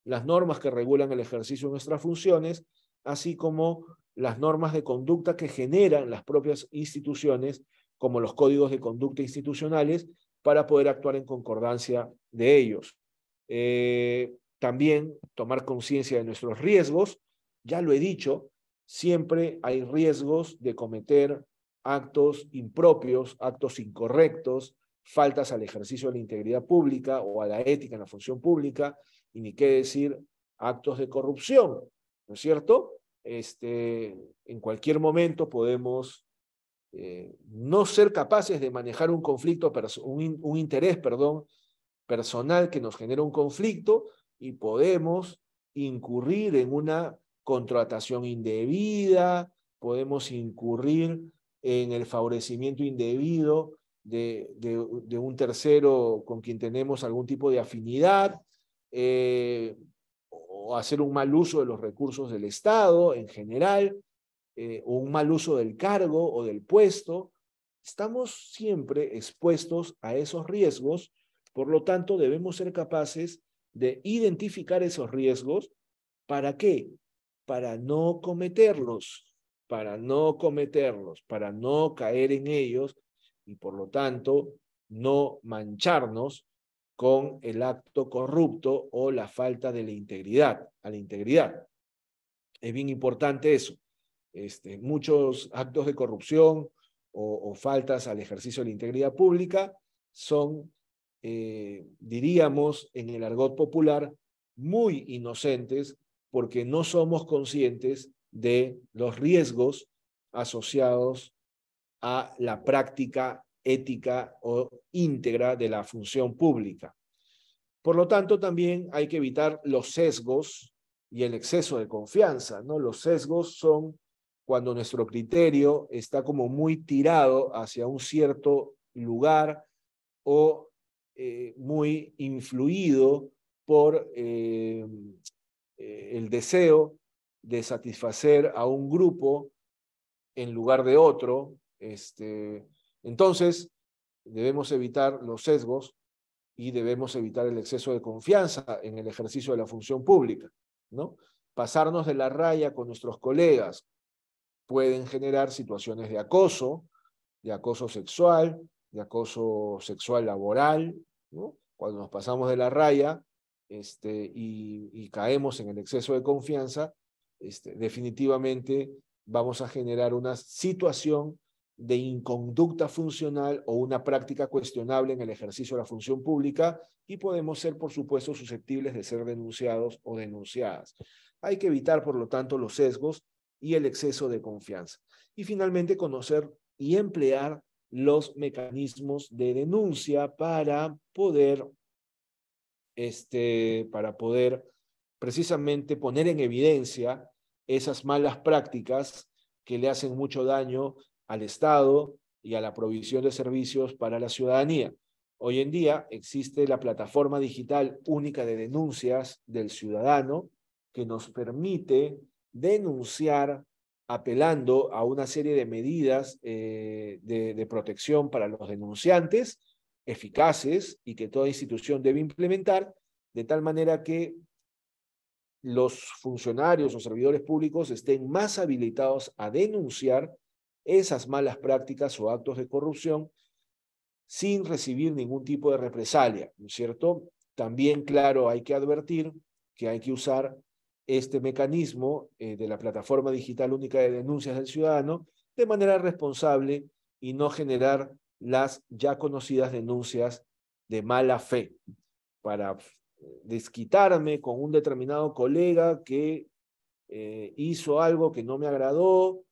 las normas que regulan el ejercicio de nuestras funciones, así como las normas de conducta que generan las propias instituciones, como los códigos de conducta institucionales, para poder actuar en concordancia de ellos. También tomar conciencia de nuestros riesgos. Ya lo he dicho, siempre hay riesgos de cometer actos impropios, actos incorrectos, faltas al ejercicio de la integridad pública o a la ética en la función pública, y ni qué decir actos de corrupción, ¿no es cierto? En cualquier momento podemos no ser capaces de manejar un conflicto, un interés, personal que nos genera un conflicto, y podemos incurrir en una contratación indebida, podemos incurrir en el favorecimiento indebido de un tercero con quien tenemos algún tipo de afinidad, o hacer un mal uso de los recursos del Estado en general, o un mal uso del cargo o del puesto. Estamos siempre expuestos a esos riesgos, por lo tanto debemos ser capaces de identificar esos riesgos. ¿Para qué? Para no cometerlos, para no caer en ellos, y por lo tanto no mancharnos con el acto corrupto o la falta de la integridad, a la integridad. Es bien importante eso. Muchos actos de corrupción o faltas al ejercicio de la integridad pública son, diríamos en el argot popular, muy inocentes porque no somos conscientes de los riesgos asociados a la práctica ética o íntegra de la función pública. Por lo tanto, también hay que evitar los sesgos y el exceso de confianza, ¿no? Los sesgos son cuando nuestro criterio está como muy tirado hacia un cierto lugar o muy influido por el deseo de satisfacer a un grupo en lugar de otro. Entonces, debemos evitar los sesgos y debemos evitar el exceso de confianza en el ejercicio de la función pública, ¿no? Pasarnos de la raya con nuestros colegas pueden generar situaciones de acoso sexual, de acoso sexual laboral, ¿no? Cuando nos pasamos de la raya y caemos en el exceso de confianza, definitivamente vamos a generar una situación de inconducta funcional o una práctica cuestionable en el ejercicio de la función pública y podemos ser, por supuesto, susceptibles de ser denunciados o denunciadas. Hay que evitar, por lo tanto, los sesgos y el exceso de confianza. Y finalmente, conocer y emplear los mecanismos de denuncia para poder precisamente poner en evidencia esas malas prácticas que le hacen mucho daño al Estado y a la provisión de servicios para la ciudadanía. Hoy en día existe la plataforma digital única de denuncias del ciudadano que nos permite denunciar apelando a una serie de medidas de protección para los denunciantes eficaces y que toda institución debe implementar, de tal manera que los funcionarios o servidores públicos estén más habilitados a denunciar esas malas prácticas o actos de corrupción sin recibir ningún tipo de represalia, ¿no es cierto? También, claro, hay que advertir que hay que usar este mecanismo de la plataforma digital única de denuncias del ciudadano de manera responsable y no generar las ya conocidas denuncias de mala fe para desquitarme con un determinado colega que hizo algo que no me agradó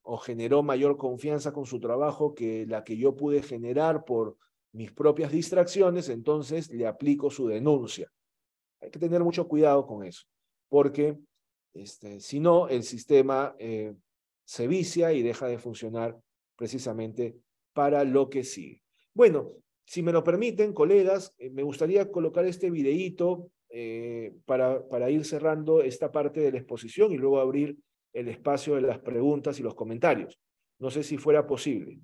o generó mayor confianza con su trabajo que la que yo pude generar por mis propias distracciones, entonces le aplico su denuncia. Hay que tener mucho cuidado con eso, porque si no, el sistema se vicia y deja de funcionar precisamente para lo que sigue. Bueno, si me lo permiten, colegas, me gustaría colocar este videíto para ir cerrando esta parte de la exposición y luego abrir el espacio de las preguntas y los comentarios. No sé si fuera posible.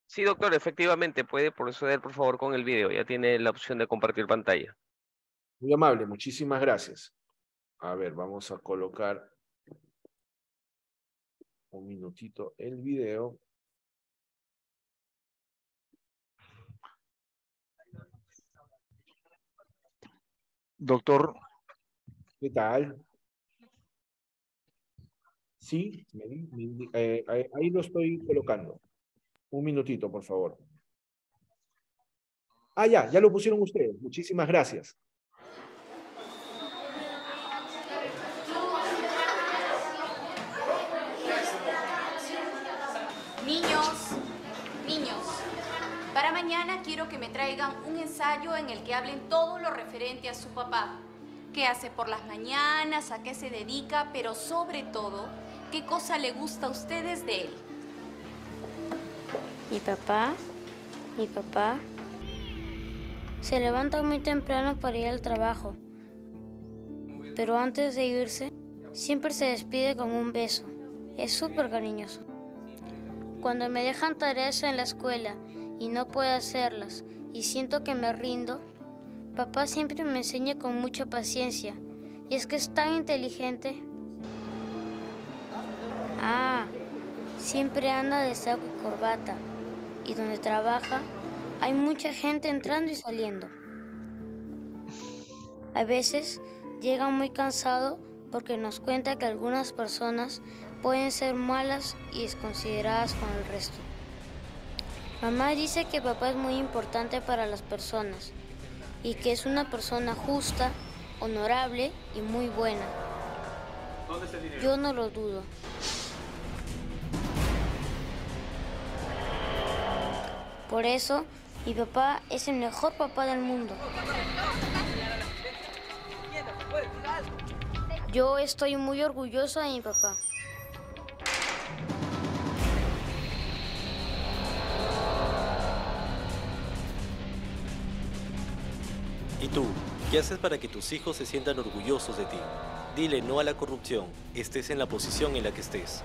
Sí, doctor, efectivamente, puede proceder, por favor, con el video. Ya tiene la opción de compartir pantalla. Muy amable, muchísimas gracias. A ver, vamos a colocar un minutito el video. Doctor. ¿Qué tal? Sí, ahí lo estoy colocando. Un minutito, por favor. Ah, ya lo pusieron ustedes. Muchísimas gracias. Niños, para mañana quiero que me traigan un ensayo en el que hablen todo lo referente a su papá. ¿Qué hace por las mañanas? ¿A qué se dedica? Pero sobre todo, ¿qué cosa le gusta a ustedes de él? Mi papá se levanta muy temprano para ir al trabajo, pero antes de irse, siempre se despide con un beso. Es súper cariñoso. Cuando me dejan tareas en la escuela y no puedo hacerlas y siento que me rindo, papá siempre me enseña con mucha paciencia y es que es tan inteligente. Ah, siempre anda de saco y corbata. Y donde trabaja, hay mucha gente entrando y saliendo. A veces llega muy cansado porque nos cuenta que algunas personas pueden ser malas y desconsideradas con el resto. Mamá dice que papá es muy importante para las personas y que es una persona justa, honorable y muy buena. ¿Dónde está el dinero? Yo no lo dudo. Por eso, mi papá es el mejor papá del mundo. Yo estoy muy orgullosa de mi papá. ¿Y tú? ¿Qué haces para que tus hijos se sientan orgullosos de ti? Dile no a la corrupción, estés en la posición en la que estés.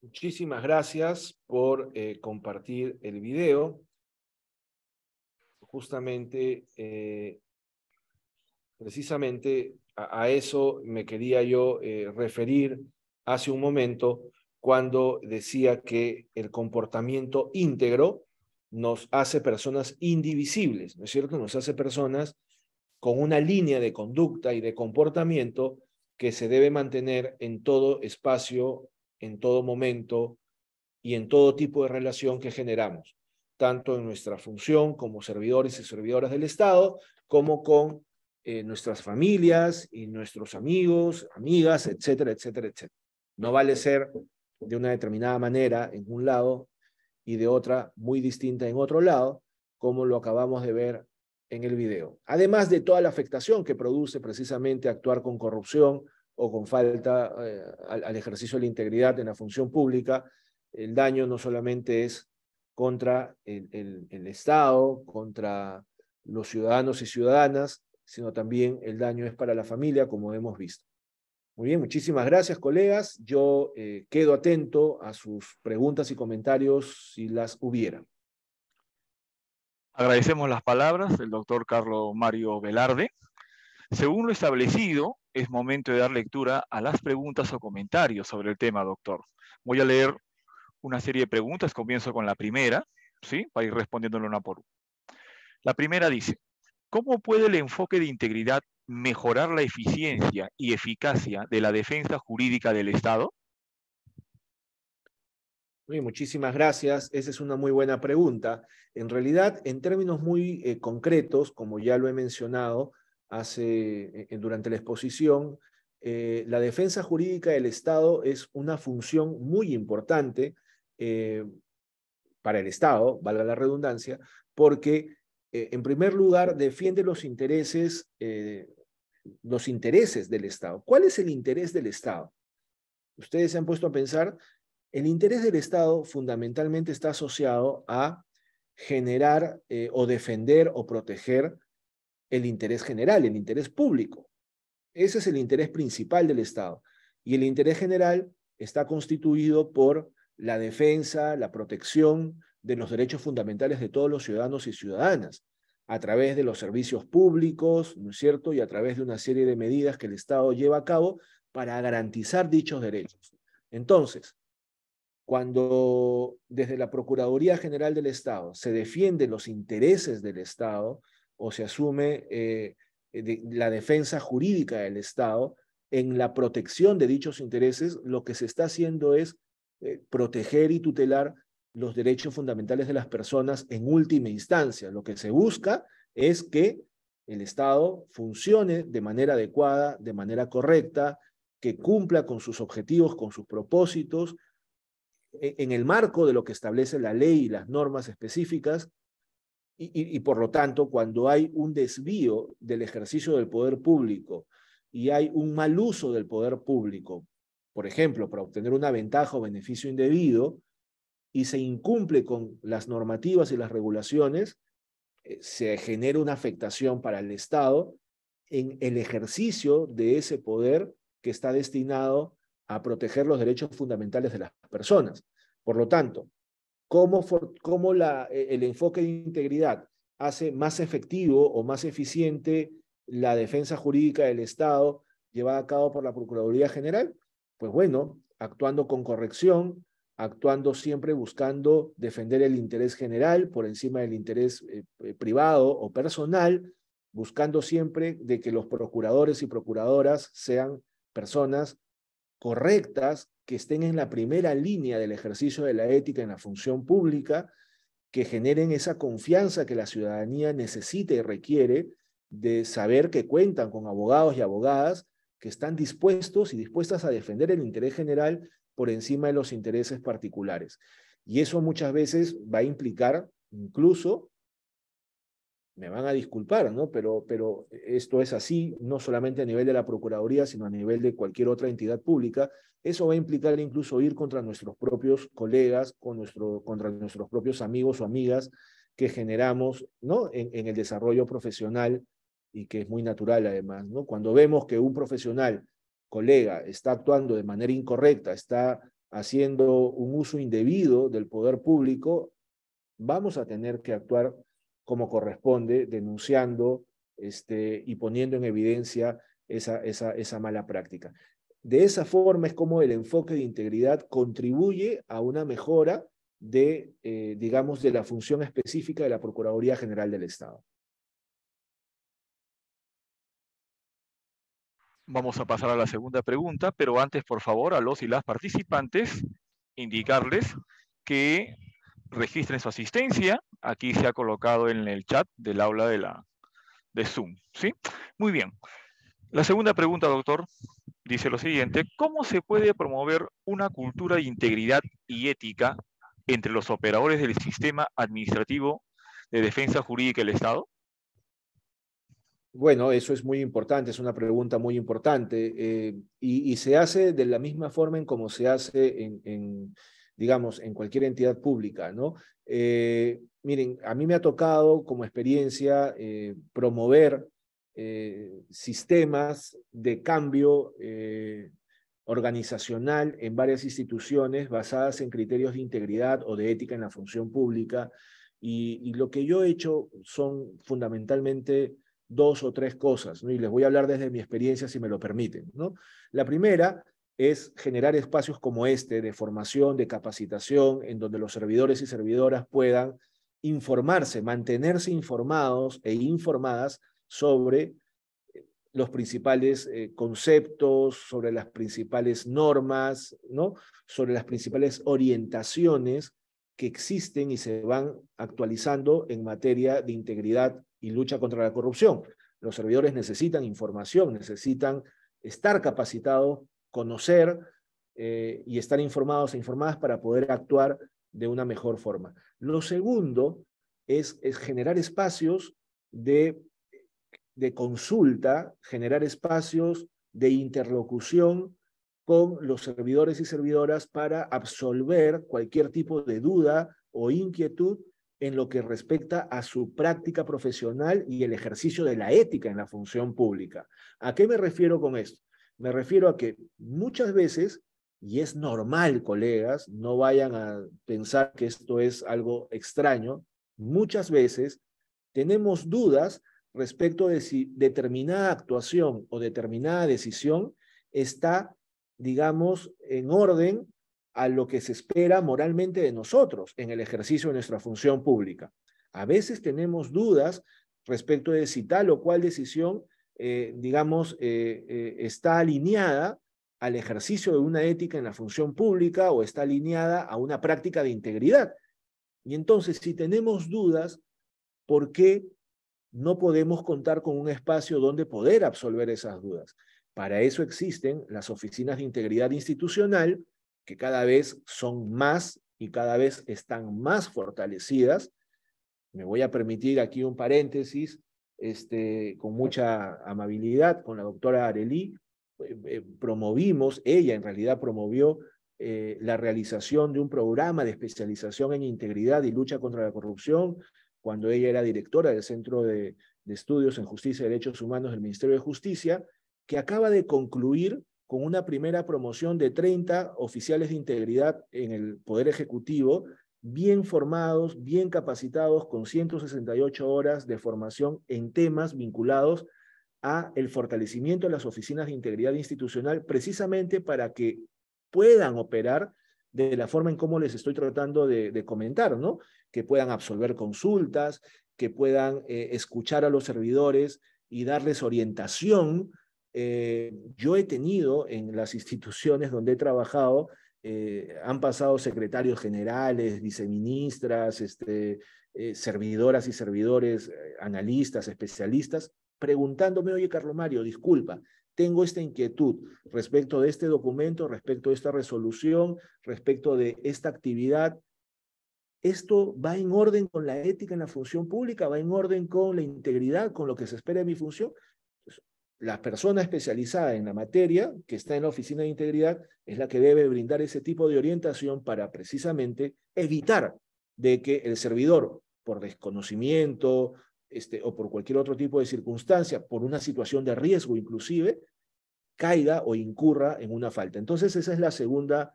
Muchísimas gracias por compartir el video. Justamente, precisamente a eso me quería yo referir hace un momento cuando decía que el comportamiento íntegro nos hace personas indivisibles, ¿no es cierto? Nos hace personas con una línea de conducta y de comportamiento que se debe mantener en todo espacio, en todo momento y en todo tipo de relación que generamos, tanto en nuestra función como servidores y servidoras del Estado, como con nuestras familias y nuestros amigos, amigas, etcétera, etcétera, etcétera. No vale ser de una determinada manera en un lado y de otra muy distinta en otro lado, como lo acabamos de ver en el video. Además de toda la afectación que produce precisamente actuar con corrupción o con falta al ejercicio de la integridad en la función pública, el daño no solamente es contra el Estado, contra los ciudadanos y ciudadanas, sino también el daño es para la familia, como hemos visto. Muy bien, muchísimas gracias, colegas. Yo quedo atento a sus preguntas y comentarios si las hubiera. Agradecemos las palabras del doctor Carlos Mario Velarde. Según lo establecido, es momento de dar lectura a las preguntas o comentarios sobre el tema, doctor. Voy a leer una serie de preguntas, comienzo con la primera, ¿sí? Para ir respondiéndolo una por una. La primera dice, ¿cómo puede el enfoque de integridad mejorar la eficiencia y eficacia de la defensa jurídica del Estado? Muy, muchísimas gracias. Esa es una muy buena pregunta. En realidad, en términos muy concretos, como ya lo he mencionado durante la exposición, la defensa jurídica del Estado es una función muy importante para el Estado, valga la redundancia, porque en primer lugar defiende los intereses del Estado. ¿Cuál es el interés del Estado? Ustedes se han puesto a pensar, el interés del Estado fundamentalmente está asociado a generar o defender o proteger el interés general, el interés público. Ese es el interés principal del Estado. Y el interés general está constituido por la defensa, la protección de los derechos fundamentales de todos los ciudadanos y ciudadanas, a través de los servicios públicos, ¿no es cierto? Y a través de una serie de medidas que el Estado lleva a cabo para garantizar dichos derechos. Entonces, cuando desde la Procuraduría General del Estado se defienden los intereses del Estado o se asume la defensa jurídica del Estado en la protección de dichos intereses, lo que se está haciendo es proteger y tutelar los derechos fundamentales de las personas en última instancia. Lo que se busca es que el Estado funcione de manera adecuada, de manera correcta, que cumpla con sus objetivos, con sus propósitos, en el marco de lo que establece la ley y las normas específicas, y por lo tanto, cuando hay un desvío del ejercicio del poder público y hay un mal uso del poder público, por ejemplo, para obtener una ventaja o beneficio indebido, y se incumple con las normativas y las regulaciones, se genera una afectación para el Estado en el ejercicio de ese poder que está destinado a proteger los derechos fundamentales de las personas. Por lo tanto, ¿cómo el enfoque de integridad hace más efectivo o más eficiente la defensa jurídica del Estado llevada a cabo por la Procuraduría General? Pues bueno, actuando con corrección, actuando siempre buscando defender el interés general por encima del interés privado o personal, buscando siempre de que los procuradores y procuradoras sean personas correctas, que estén en la primera línea del ejercicio de la ética en la función pública, que generen esa confianza que la ciudadanía necesita y requiere de saber que cuentan con abogados y abogadas que están dispuestos y dispuestas a defender el interés general por encima de los intereses particulares. Y eso muchas veces va a implicar, incluso, me van a disculpar, ¿no? Pero esto es así, no solamente a nivel de la Procuraduría, sino a nivel de cualquier otra entidad pública. Eso va a implicar incluso ir contra nuestros propios colegas, contra nuestros propios amigos o amigas que generamos, ¿no? en el desarrollo profesional, y que es muy natural además, ¿no? Cuando vemos que un profesional, colega, está actuando de manera incorrecta, está haciendo un uso indebido del poder público, vamos a tener que actuar como corresponde, denunciando y poniendo en evidencia esa mala práctica. De esa forma es como el enfoque de integridad contribuye a una mejora de, digamos, de la función específica de la Procuraduría General del Estado. Vamos a pasar a la segunda pregunta, pero antes, por favor, a los y las participantes, indicarles que registren su asistencia. Aquí se ha colocado en el chat del aula de Zoom, ¿sí? Muy bien. La segunda pregunta, doctor, dice lo siguiente: ¿cómo se puede promover una cultura de integridad y ética entre los operadores del sistema administrativo de defensa jurídica del Estado? Bueno, eso es muy importante, es una pregunta muy importante, y se hace de la misma forma en como se hace digamos, en cualquier entidad pública, ¿no? Miren, a mí me ha tocado como experiencia promover sistemas de cambio organizacional en varias instituciones basadas en criterios de integridad o de ética en la función pública, y lo que yo he hecho son fundamentalmente 2 o 3 cosas, ¿no? Y les voy a hablar desde mi experiencia, si me lo permiten, ¿no? La primera es generar espacios como este, de formación, de capacitación, en donde los servidores y servidoras puedan informarse, mantenerse informados e informadas sobre los principales conceptos, sobre las principales normas, ¿no? Sobre las principales orientaciones que existen y se van actualizando en materia de integridad y lucha contra la corrupción. Los servidores necesitan información, necesitan estar capacitados, conocer y estar informados e informadas para poder actuar de una mejor forma. Lo segundo es generar espacios de consulta, generar espacios de interlocución con los servidores y servidoras para absolver cualquier tipo de duda o inquietud en lo que respecta a su práctica profesional y el ejercicio de la ética en la función pública. ¿A qué me refiero con esto? Me refiero a que muchas veces, y es normal, colegas, no vayan a pensar que esto es algo extraño, muchas veces tenemos dudas respecto de si determinada actuación o determinada decisión está, digamos, en orden a lo que se espera moralmente de nosotros en el ejercicio de nuestra función pública. A veces tenemos dudas respecto de si tal o cual decisión, digamos, está alineada al ejercicio de una ética en la función pública o está alineada a una práctica de integridad. Y entonces, si tenemos dudas, ¿por qué no podemos contar con un espacio donde poder absolver esas dudas? Para eso existen las oficinas de integridad institucional, que cada vez son más y cada vez están más fortalecidas. Me voy a permitir aquí un paréntesis, con mucha amabilidad, con la doctora Arely, promovimos, ella en realidad promovió la realización de un programa de especialización en integridad y lucha contra la corrupción, cuando ella era directora del Centro de Estudios en Justicia y Derechos Humanos del Ministerio de Justicia, que acaba de concluir con una primera promoción de 30 oficiales de integridad en el Poder Ejecutivo, bien formados, bien capacitados, con 168 horas de formación en temas vinculados a el fortalecimiento de las oficinas de integridad institucional, precisamente para que puedan operar de la forma en cómo les estoy tratando de comentar, ¿no? Que puedan absolver consultas, que puedan escuchar a los servidores y darles orientación. Yo he tenido en las instituciones donde he trabajado, han pasado secretarios generales, viceministras, servidoras y servidores, analistas, especialistas, preguntándome, oye, Carlos Mario, disculpa, tengo esta inquietud respecto de este documento, respecto de esta resolución, respecto de esta actividad. ¿Esto va en orden con la ética en la función pública? ¿Va en orden con la integridad, con lo que se espera de mi función? Pues, la persona especializada en la materia, que está en la oficina de integridad, es la que debe brindar ese tipo de orientación para precisamente evitar de que el servidor, por desconocimiento, o por cualquier otro tipo de circunstancia, por una situación de riesgo inclusive, caiga o incurra en una falta. Entonces esa es la segunda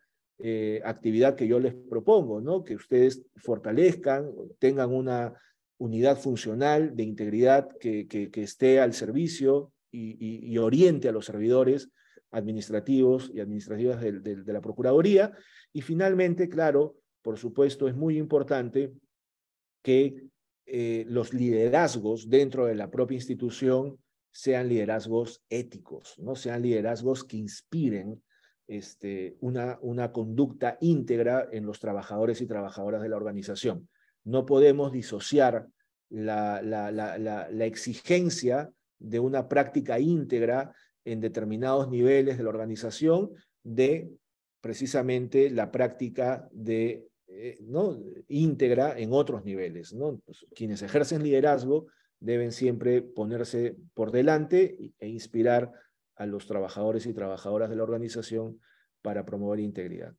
actividad que yo les propongo, ¿no? Que ustedes fortalezcan, tengan una unidad funcional de integridad que esté al servicio y oriente a los servidores administrativos y administrativas de la Procuraduría. Y finalmente, claro, por supuesto, es muy importante que los liderazgos dentro de la propia institución sean liderazgos éticos, ¿no? Sean liderazgos que inspiren una conducta íntegra en los trabajadores y trabajadoras de la organización. No podemos disociar la exigencia de una práctica íntegra en determinados niveles de la organización de precisamente la práctica de ¿no? íntegra en otros niveles, ¿no? Pues, quienes ejercen liderazgo deben siempre ponerse por delante e inspirar a los trabajadores y trabajadoras de la organización para promover integridad.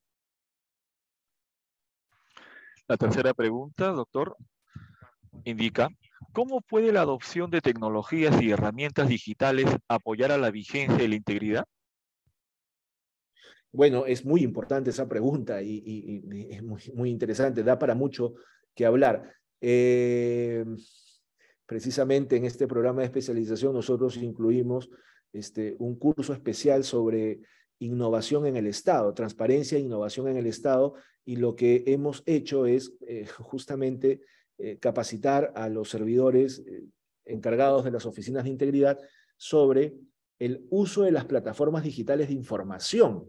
La tercera pregunta, doctor, indica, ¿cómo puede la adopción de tecnologías y herramientas digitales apoyar a la vigencia de la integridad? Bueno, es muy importante esa pregunta y es muy interesante, da para mucho que hablar. Precisamente en este programa de especialización nosotros incluimos un curso especial sobre innovación en el Estado, transparencia e innovación en el Estado, y lo que hemos hecho es justamente capacitar a los servidores encargados de las oficinas de integridad sobre el uso de las plataformas digitales de información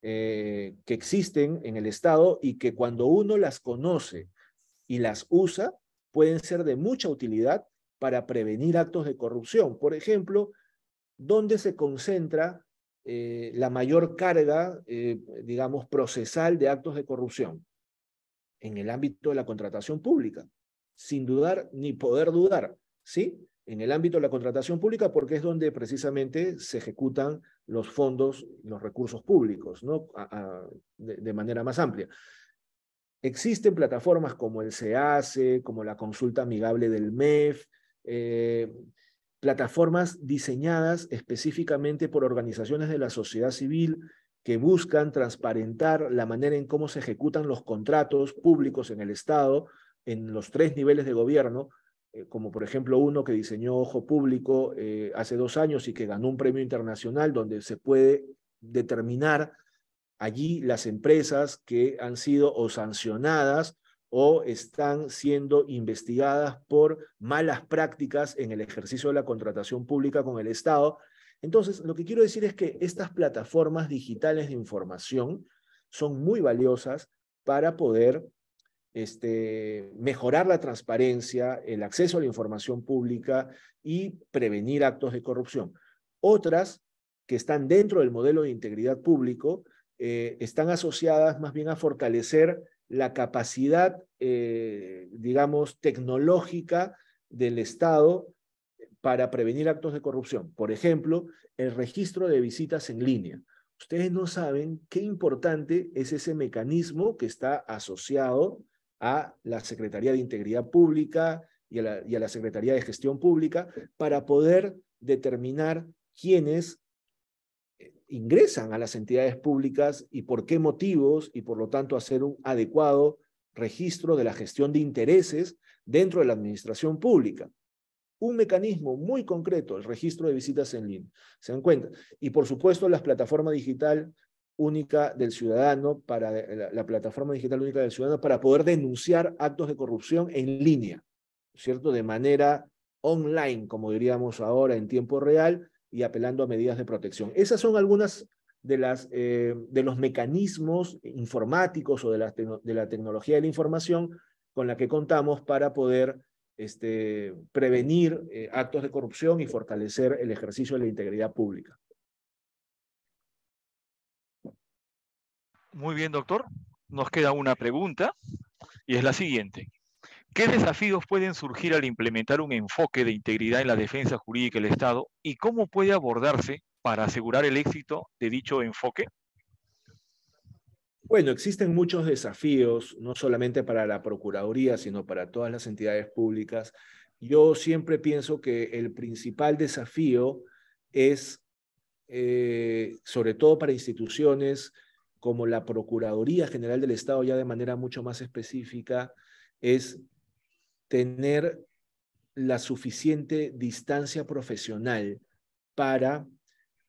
que existen en el Estado y que cuando uno las conoce y las usa, pueden ser de mucha utilidad para prevenir actos de corrupción. Por ejemplo, ¿dónde se concentra la mayor carga, digamos, procesal de actos de corrupción? En el ámbito de la contratación pública, sin dudar ni poder dudar, ¿sí? En el ámbito de la contratación pública, porque es donde precisamente se ejecutan los fondos, los recursos públicos, ¿no? De manera más amplia. Existen plataformas como el SEACE, como la consulta amigable del MEF, plataformas diseñadas específicamente por organizaciones de la sociedad civil que buscan transparentar la manera en cómo se ejecutan los contratos públicos en el Estado, en los 3 niveles de gobierno, como por ejemplo uno que diseñó Ojo Público hace 2 años y que ganó un premio internacional donde se puede determinar allí las empresas que han sido o sancionadas o están siendo investigadas por malas prácticas en el ejercicio de la contratación pública con el Estado. Entonces, lo que quiero decir es que estas plataformas digitales de información son muy valiosas para poder mejorar la transparencia, el acceso a la información pública y prevenir actos de corrupción. Otras que están dentro del modelo de integridad público están asociadas más bien a fortalecer la capacidad, digamos, tecnológica del Estado para prevenir actos de corrupción. Por ejemplo, el registro de visitas en línea. Ustedes no saben qué importante es ese mecanismo que está asociado a la Secretaría de Integridad Pública y a la Secretaría de Gestión Pública para poder determinar quiénes ingresan a las entidades públicas y por qué motivos, y por lo tanto hacer un adecuado registro de la gestión de intereses dentro de la administración pública. un mecanismo muy concreto, el registro de visitas en línea. ¿Se dan cuenta? Y por supuesto, la plataforma digital única del ciudadano, la plataforma digital única del ciudadano para poder denunciar actos de corrupción en línea, ¿cierto? De manera online, como diríamos ahora, en tiempo real y apelando a medidas de protección. Esas son algunas de los mecanismos informáticos o de la tecnología de la información con la que contamos para poder prevenir actos de corrupción y fortalecer el ejercicio de la integridad pública. Muy bien, doctor. Nos queda una pregunta y es la siguiente. ¿Qué desafíos pueden surgir al implementar un enfoque de integridad en la defensa jurídica del Estado y cómo puede abordarse para asegurar el éxito de dicho enfoque? Bueno, existen muchos desafíos, no solamente para la Procuraduría, sino para todas las entidades públicas. Yo siempre pienso que el principal desafío es, sobre todo para instituciones como la Procuraduría General del Estado, ya de manera mucho más específica, es tener la suficiente distancia profesional para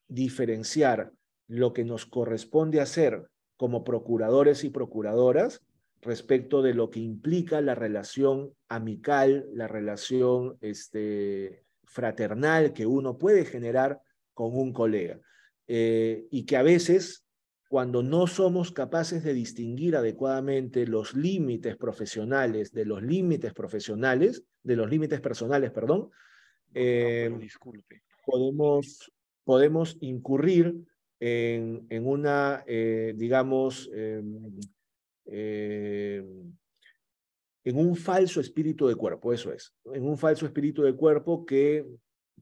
diferenciar lo que nos corresponde hacer como procuradores y procuradoras respecto de lo que implica la relación amical, la relación fraternal que uno puede generar con un colega. Y que a veces, cuando no somos capaces de distinguir adecuadamente los límites profesionales de los límites personales, perdón, disculpe. podemos incurrir en una, digamos, en un falso espíritu de cuerpo, eso es, en un falso espíritu de cuerpo que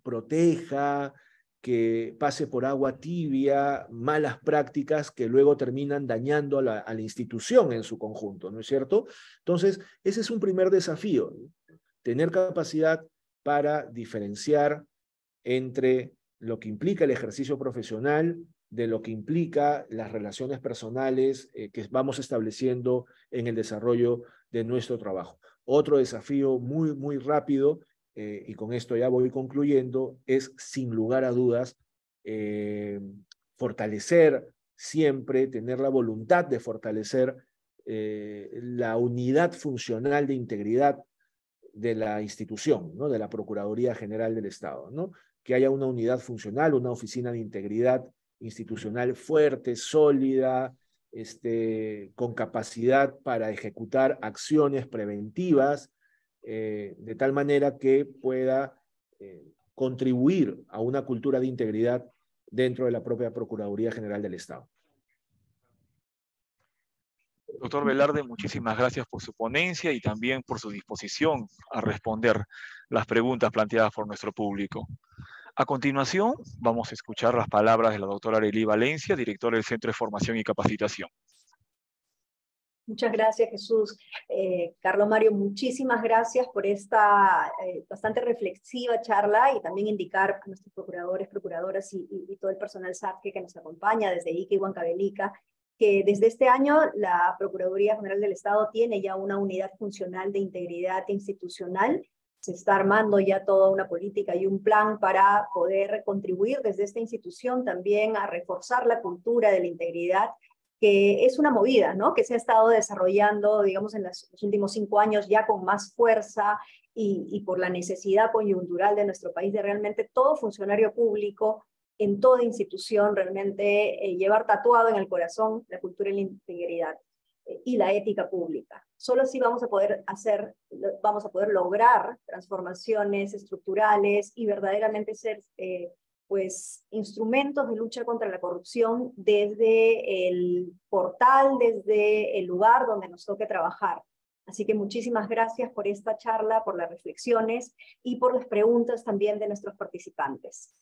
proteja, que pase por agua tibia, malas prácticas que luego terminan dañando a la institución en su conjunto, ¿no es cierto? Entonces, ese es un primer desafío, tener capacidad para diferenciar entre lo que implica el ejercicio profesional de lo que implica las relaciones personales que vamos estableciendo en el desarrollo de nuestro trabajo. Otro desafío muy, muy rápido, y con esto ya voy concluyendo, es sin lugar a dudas fortalecer siempre, tener la voluntad de fortalecer la unidad funcional de integridad de la institución, ¿no? De la Procuraduría General del Estado, ¿no? Que haya una unidad funcional, una oficina de integridad institucional fuerte, sólida, con capacidad para ejecutar acciones preventivas, de tal manera que pueda contribuir a una cultura de integridad dentro de la propia Procuraduría General del Estado. Doctor Velarde, muchísimas gracias por su ponencia y también por su disposición a responder las preguntas planteadas por nuestro público. A continuación, vamos a escuchar las palabras de la doctora Arely Valencia, directora del Centro de Formación y Capacitación. Muchas gracias, Jesús. Carlos Mario, muchísimas gracias por esta bastante reflexiva charla y también indicar a nuestros procuradores, procuradoras y todo el personal SAFE que nos acompaña desde Ica y Huancavelica, que desde este año la Procuraduría General del Estado tiene ya una unidad funcional de integridad institucional. Se está armando ya toda una política y un plan para poder contribuir desde esta institución también a reforzar la cultura de la integridad, que es una movida, ¿no? Que se ha estado desarrollando, digamos, en los últimos 5 años ya con más fuerza y por la necesidad coyuntural de nuestro país de realmente todo funcionario público en toda institución realmente llevar tatuado en el corazón la cultura de la integridad y la ética pública. Solo así vamos a poder lograr transformaciones estructurales y verdaderamente ser pues instrumentos de lucha contra la corrupción desde el portal, desde el lugar donde nos toque trabajar. Así que muchísimas gracias por esta charla, por las reflexiones y por las preguntas también de nuestros participantes.